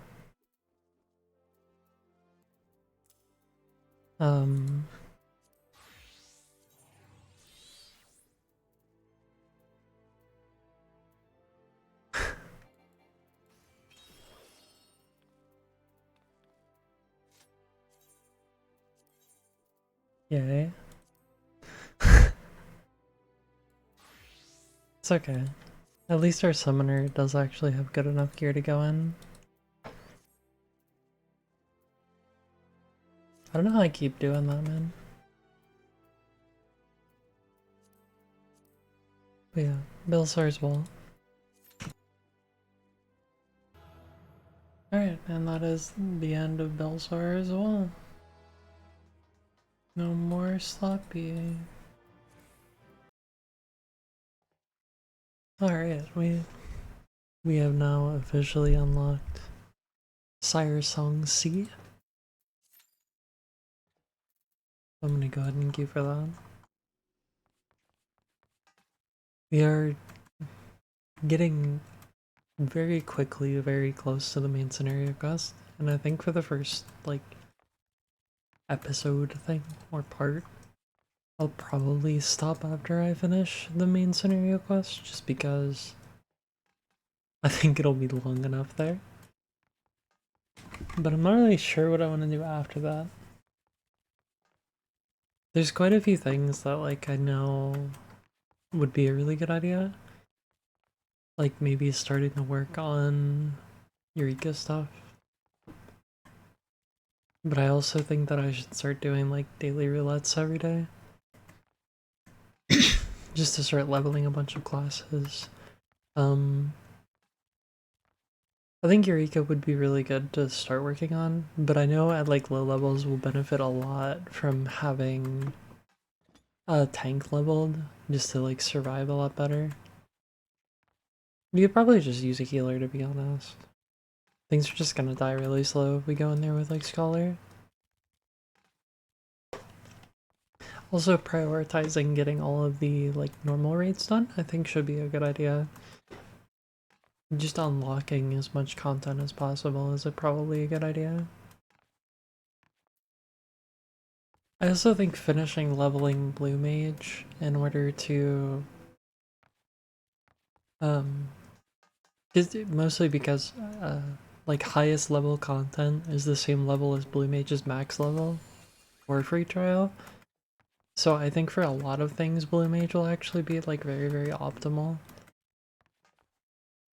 Yay. It's okay. At least our summoner does actually have good enough gear to go in. I don't know how I keep doing that, man. But yeah, Bilsar's wall. Alright, and that is the end of Belsar as well. No more sloppy. Alright, we have now officially unlocked Sire Song C. I'm gonna go ahead and queue for that. We are getting very quickly very close to the main scenario quest, and I think for the first like episode thing or part, I'll probably stop after I finish the main scenario quest just because I think it'll be long enough there. But I'm not really sure what I want to do after that. There's quite a few things that like I know would be a really good idea. Like maybe starting to work on Eureka stuff. But I also think that I should start doing like daily roulettes every day. Just to start leveling a bunch of classes. I think Eureka would be really good to start working on, but I know at like low levels we'll benefit a lot from having a tank leveled just to like survive a lot better. You could probably just use a healer, to be honest. Things are just gonna die really slow if we go in there with like Scholar. Also prioritizing getting all of the like normal raids done I think should be a good idea. Just unlocking as much content as possible is probably a good idea. I also think finishing leveling Blue Mage in order to Mostly because like highest level content is the same level as Blue Mage's max level for free trial. So I think for a lot of things Blue Mage will actually be like very, very optimal.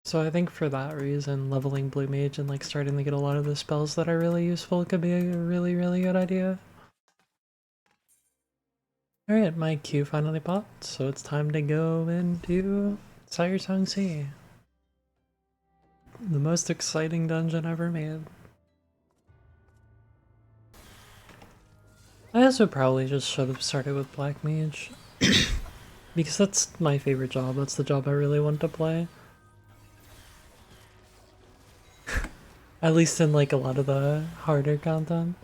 So I think for that reason, leveling Blue Mage and like starting to get a lot of the spells that are really useful could be a really, really good idea. Alright, my Q finally popped, so it's time to go into Sire Song C. The most exciting dungeon ever made. I also probably just should have started with Black Mage. Because that's my favorite job, that's the job I really want to play. At least in like a lot of the harder content.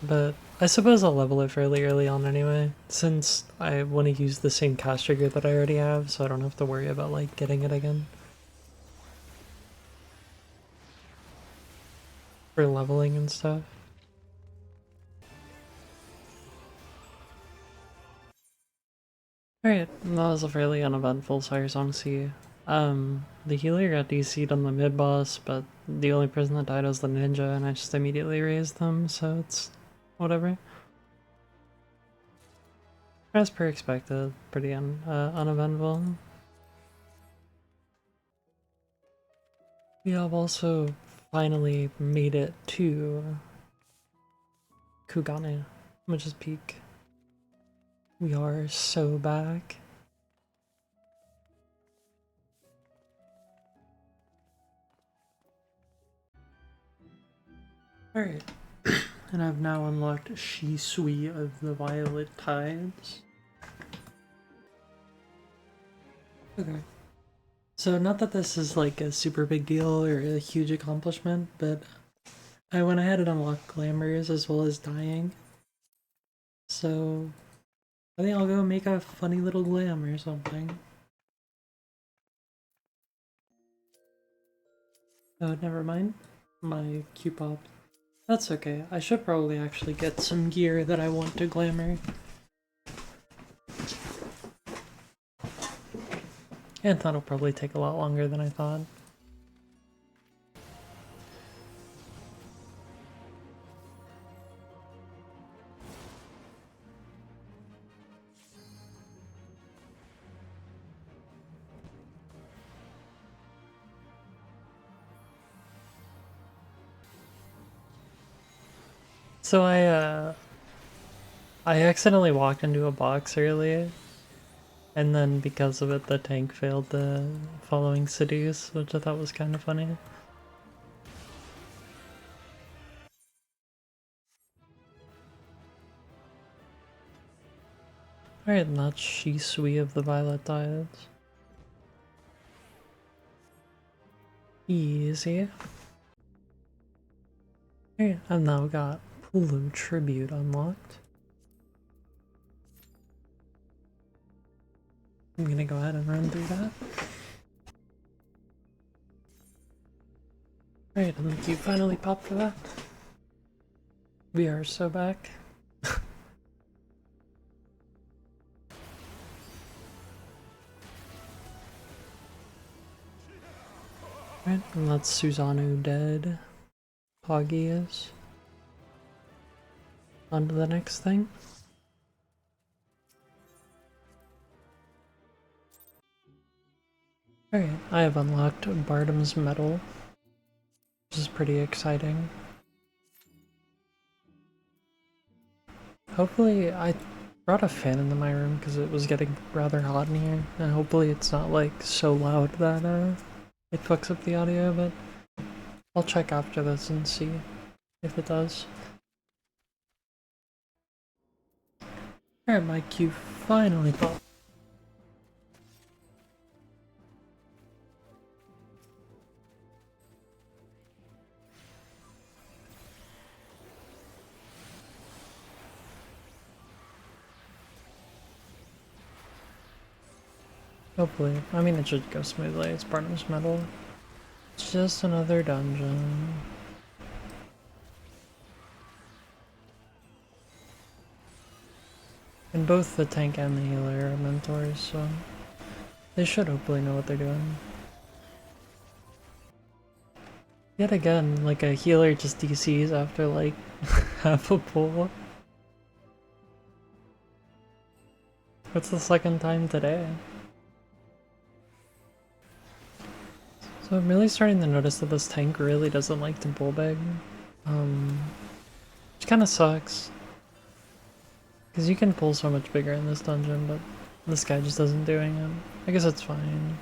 But I suppose I'll level it fairly early on anyway, since I want to use the same cast trigger that I already have, so I don't have to worry about like getting it again. For leveling and stuff. Alright, that was a fairly uneventful Sire Song C. The healer got DC'd on the mid-boss, but the only person that died was the ninja, and I just immediately raised them, so it's whatever. As per expected, pretty uneventful. We have also finally made it to Kugane, which is peak. We are so back. Alright, and I've now unlocked Shisui of the Violet Tides. Okay. So not that this is like a super big deal or a huge accomplishment, but I went ahead and unlocked Glamours as well as Dying. So I think I'll go make a funny little glam or something. Oh, never mind. My Q popped. That's okay. I should probably actually get some gear that I want to glamour. And that'll probably take a lot longer than I thought. So I accidentally walked into a box earlier, and then because of it the tank failed the following seduce, which I thought was kind of funny. Alright, and that's Shisui of the Violet Tides. Easy. Alright, I've now got Pulu Tribute unlocked. I'm gonna go ahead and run through that. Alright, and the Q finally popped for that. We are so back. Alright, and that's Susano dead. Poggy is. On to the next thing. Alright, I have unlocked Bardam's Medal, which is pretty exciting. Hopefully, I brought a fan into my room because it was getting rather hot in here, and hopefully it's not like so loud that it fucks up the audio, but I'll check after this and see if it does. Alright, my Q finally popped. Hopefully. I mean, it should go smoothly. It's Bardam's Medal. It's just another dungeon. And both the tank and the healer are mentors, so they should hopefully know what they're doing. Yet again, like a healer just DCs after like half a pull. It's the second time today. So I'm really starting to notice that this tank really doesn't like to bullbag. Which kind of sucks. Because you can pull so much bigger in this dungeon, but this guy just isn't doing it. I guess it's fine.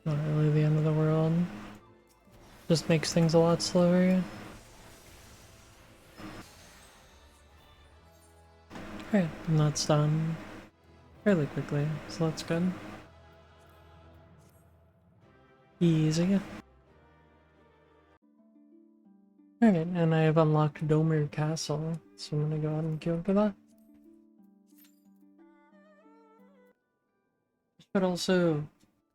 Not really the end of the world. Just makes things a lot slower. Alright, and that's done fairly quickly, so that's good. Easy. Alright, and I have unlocked Domer Castle, so I'm gonna go ahead and queue up for that. But also,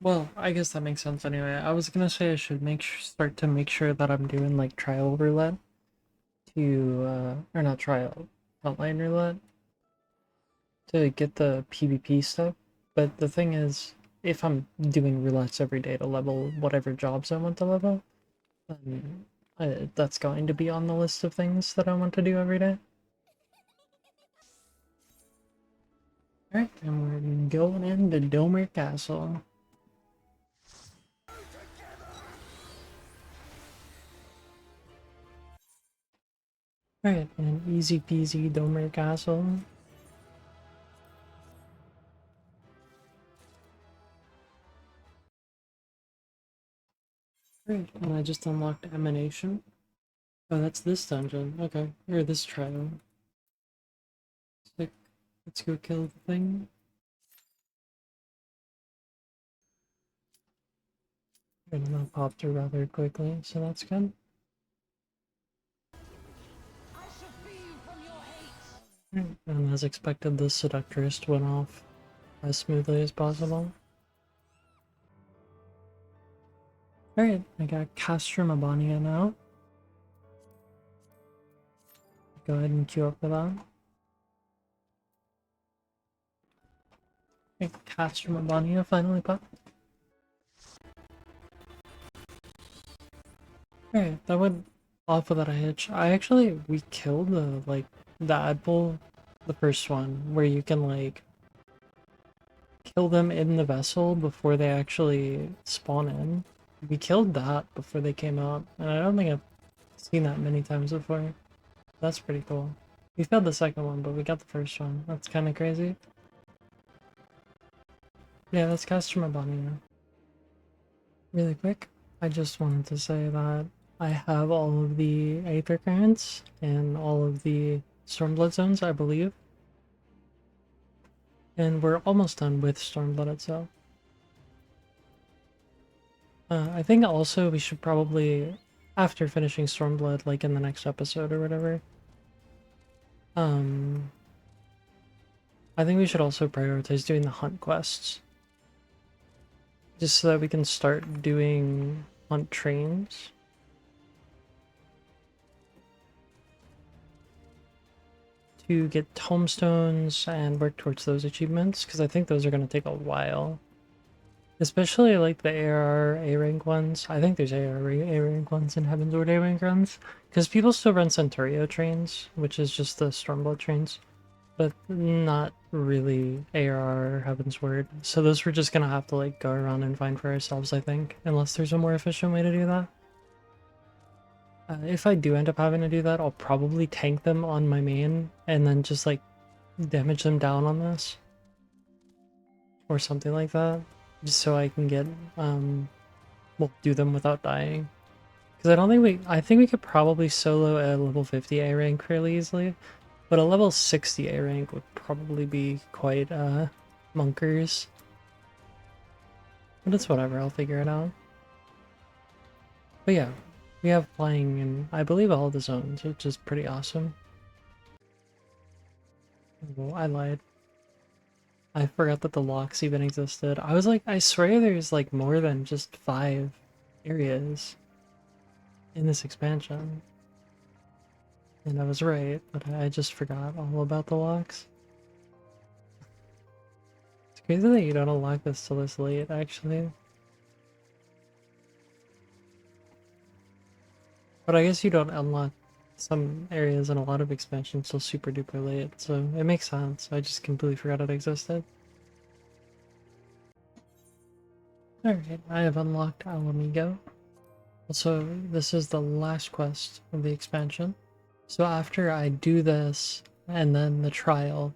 well, I guess that makes sense anyway. I was gonna say I should start to make sure that I'm doing like trial roulette to, or not trial, frontline roulette to get the PvP stuff. But the thing is, if I'm doing roulettes every day to level whatever jobs I want to level, then that's going to be on the list of things that I want to do every day. Alright, and we're going into Domer Castle. Alright, and easy peasy Domer Castle. Great, and I just unlocked Emanation. Oh, that's this dungeon. Okay, or this trial. Sick. Let's go kill the thing. And that popped through rather quickly, so that's good. And as expected, the Seductress went off as smoothly as possible. Alright, I got Castrum Abania now. Go ahead and queue up for that. Okay, Castrum Abania finally popped. Alright, that went off without a hitch. We killed the Adpol, the first one, where you can like kill them in the vessel before they actually spawn in. We killed that before they came out, and I don't think I've seen that many times before. That's pretty cool. We failed the second one, but we got the first one. That's kind of crazy. Yeah, let's cast from Bonnie now. Really quick, I just wanted to say that I have all of the aether currents and all of the Stormblood zones, I believe. And we're almost done with Stormblood itself. I think also we should probably, after finishing Stormblood, like in the next episode or whatever, I think we should also prioritize doing the hunt quests. Just so that we can start doing hunt trains. To get tomestones and work towards those achievements, because I think those are going to take a while. Especially like the AR A-rank ones. I think there's AR A-rank ones and Heavensward A-rank runs. Because people still run Centurio trains, which is just the Stormblood trains. But not really AR or Heavensward. So those we're just going to have to like go around and find for ourselves, I think. Unless there's a more efficient way to do that. If I do end up having to do that, I'll probably tank them on my main and then just like damage them down on this. Or something like that. Just so I can get, well, do them without dying. Because I think we could probably solo a level 50 A rank fairly easily. But a level 60 A rank would probably be quite, monkers. But it's whatever, I'll figure it out. But yeah, we have flying in, I believe, all the zones, which is pretty awesome. Oh, I lied. I forgot that the locks even existed. I was like, I swear there's like more than just 5 areas in this expansion. And I was right, but I just forgot all about the locks. It's crazy that you don't unlock this till this late, actually. But I guess you don't unlock some areas in a lot of expansions till super duper late, so it makes sense. I just completely forgot it existed. Alright, I have unlocked Alamigo. Also, this is the last quest of the expansion. So after I do this, and then the trial,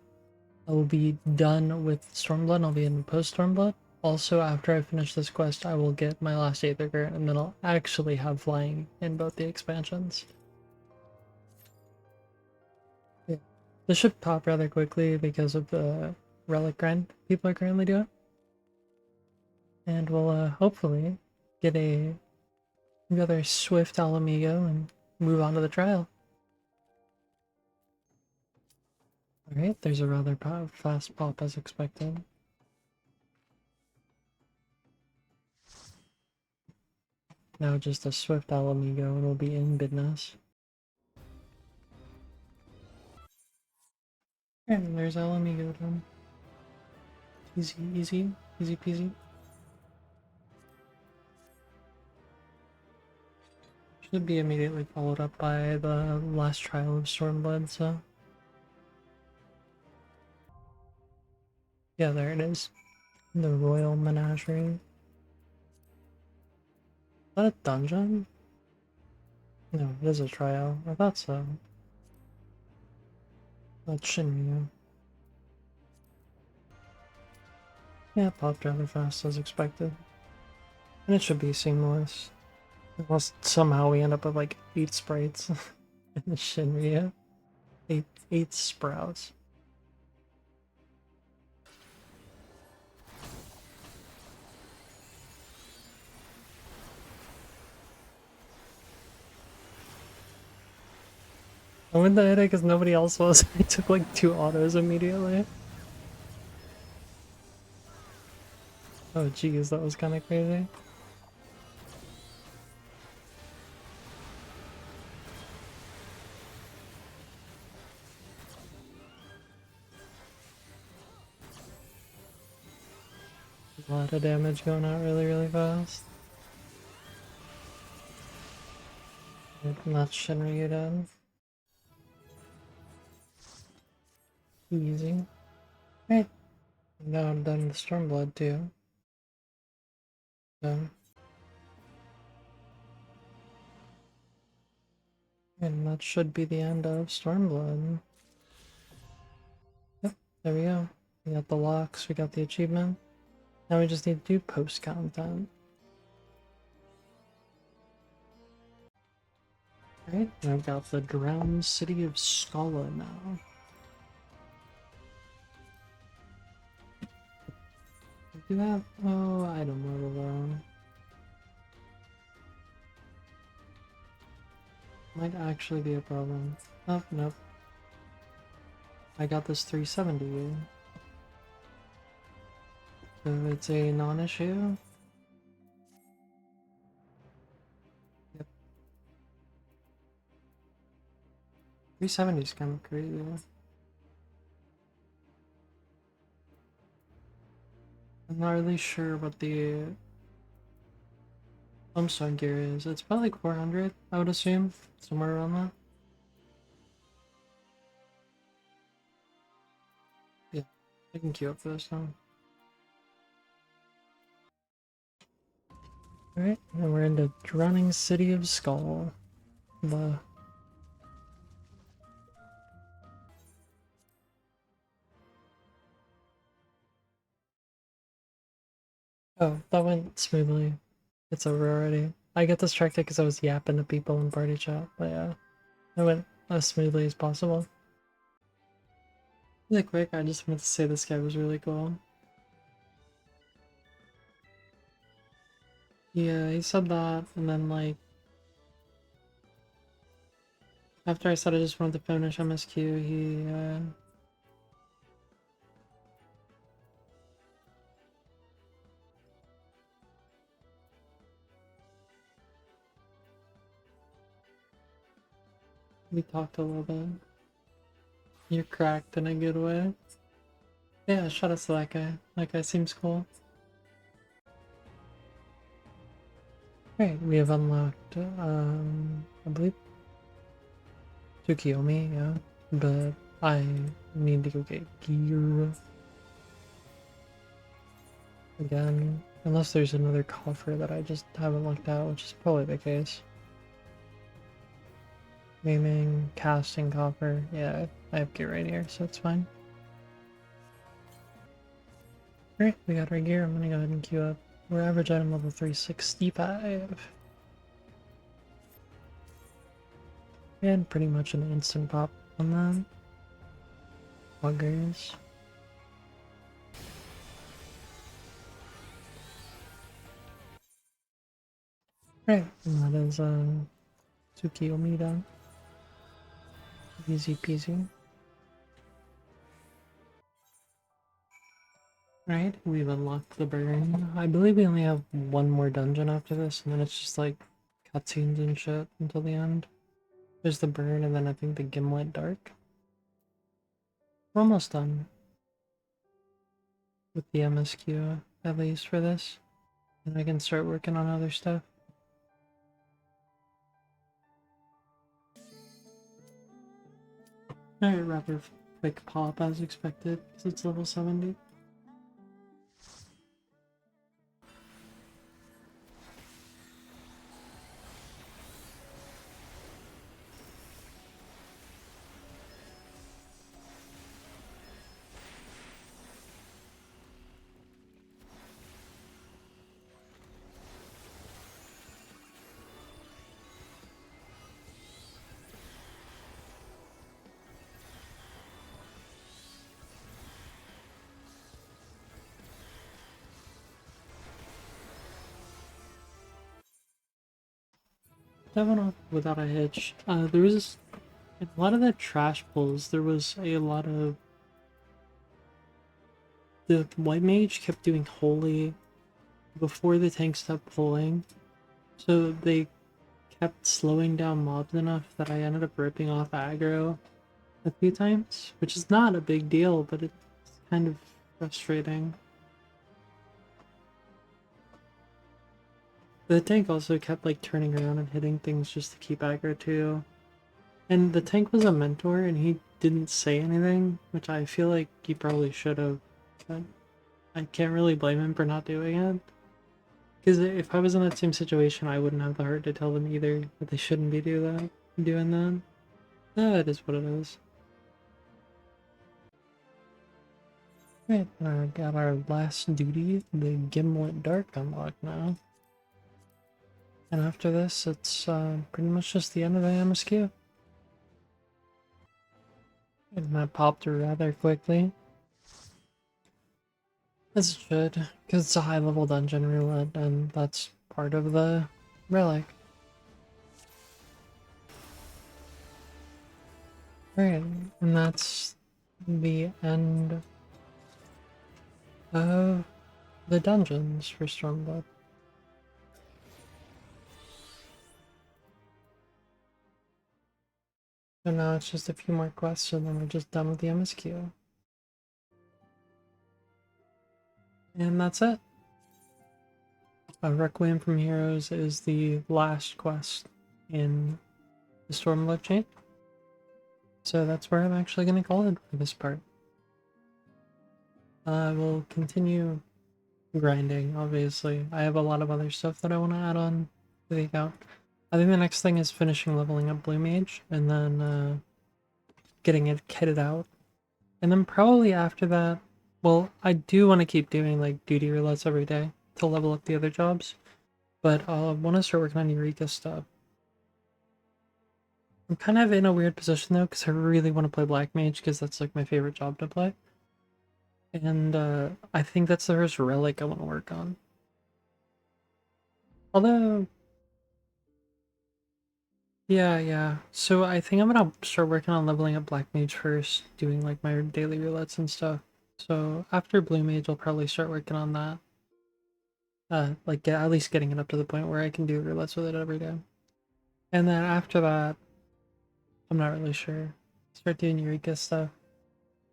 I will be done with Stormblood, and I'll be in post-Stormblood. Also, after I finish this quest, I will get my last aether, and then I'll actually have flying in both the expansions. Yeah. This should pop rather quickly because of the relic grind people are currently doing. And we'll hopefully get another swift Alamigo and move on to the trial. Alright, there's a rather fast pop as expected. Now just a swift Alamigo and we'll be in business. And there's Alamigo done. Easy, easy, easy peasy. Should be immediately followed up by the last trial of Stormblood, so... Yeah, there it is. The Royal Menagerie. Is that a dungeon? No, it is a trial. I thought so. That's Shinryu. Yeah, it popped rather fast as expected. And it should be seamless. Unless somehow we end up with like 8 sprites in the Shinryu. Eight sprouts. I went the hit because nobody else was. I took like 2 autos immediately. Oh geez, that was kind of crazy. A lot of damage going out really fast. Not Shinryu done. Easy. Right. Now I'm done with Stormblood too. So. And that should be the end of Stormblood. Yep, there we go. We got the locks, we got the achievement. Now we just need to do post content. Right, and I've got the drowned city of Scala now. Do that? Oh, item level though. Might actually be a problem. Oh, nope. I got this 370. So it's a non-issue. Yep. 370 is kind of crazy. I'm not really sure what the Homestone gear is. It's probably like 400, I would assume. Somewhere around that. Yeah, I can queue up for this now. Alright, and we're into Drowning City of Skull. The... Oh, that went smoothly. It's over already. I get distracted because I was yapping to people in party chat, but yeah, it went as smoothly as possible. Really quick, I just wanted to say this guy was really cool. Yeah, he said that, and then like, after I said I just wanted to finish MSQ, he We talked a little bit. You're cracked in a good way. Yeah, shout out to that guy. That guy seems cool. Right, we have unlocked, I believe Tsukiyomi, yeah. But I need to go get gear again. Unless there's another coffer that I just haven't looked at, which is probably the case. Gaming, casting coffer. Yeah, I have gear right here, so it's fine. Alright, we got our gear. I'm gonna go ahead and queue up. We're average item level 365. And pretty much an instant pop on them. Buggers. Right, and that is Tsukiyomi done. Easy peasy. Right, we've unlocked the burn. I believe we only have one more dungeon after this, and then it's just like cutscenes and shit until the end. There's the burn, and then I think the Gimlet Dark. We're almost done with the MSQ, at least for this. And I can start working on other stuff. Alright, rather quick pop as expected, because it's level 70. That went off without a hitch. There was a lot of the trash pulls. There was a lot of the white mage kept doing holy before the tank stopped pulling, so they kept slowing down mobs enough that I ended up ripping off aggro a few times, which is not a big deal, but it's kind of frustrating. The tank also kept like turning around and hitting things just to keep aggro too. And the tank was a mentor and he didn't say anything, which I feel like he probably should have. But I can't really blame him for not doing it. Because if I was in that same situation, I wouldn't have the heart to tell them either that they shouldn't be doing that. It is what it is. Right, got our last duty, the Gimlet Dark unlocked now. And after this, it's pretty much just the end of the MSQ. And that popped rather quickly. As it should, because it's a high level dungeon roulette, and that's part of the relic. Alright, and that's the end of the dungeons for Stormblood. So now it's just a few more quests and then we're just done with the MSQ. And that's it. Requiem from Heroes is the last quest in the Stormblood chain. So that's where I'm actually going to call it for this part. I will continue grinding, obviously. I have a lot of other stuff that I want to add on to the account. I think the next thing is finishing leveling up Blue Mage, and then getting it kitted out. And then probably after that, well, I do want to keep doing like duty roulettes every day to level up the other jobs, but I want to start working on Eureka stuff. I'm kind of in a weird position though, because I really want to play Black Mage, because that's like my favorite job to play. And I think that's the first relic I want to work on. Although, yeah. So I think I'm gonna start working on leveling up Black Mage first, doing like my daily roulettes and stuff. So after Blue Mage, I'll probably start working on that. Like at least getting it up to the point where I can do roulettes with it every day. And then after that, I'm not really sure. Start doing Eureka stuff.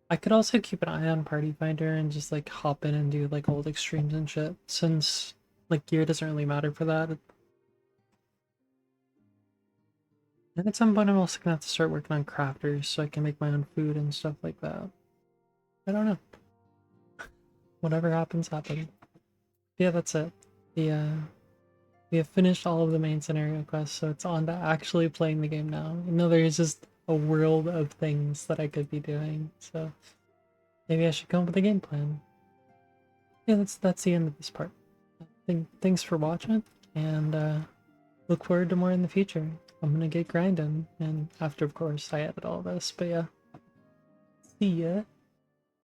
I could also keep an eye on Party Finder and just like hop in and do like old extremes and shit, since like gear doesn't really matter for that. And at some point I'm also gonna have to start working on crafters so I can make my own food and stuff like that. I don't know. Whatever happens, happens. Yeah, that's it. We have finished all of the main scenario quests, so it's on to actually playing the game now. You know, there's just a world of things that I could be doing, so maybe I should come up with a game plan. Yeah, that's the end of this part. Thanks for watching, and look forward to more in the future. I'm gonna get grinding, and after, of course, I edit all this, but yeah. See ya.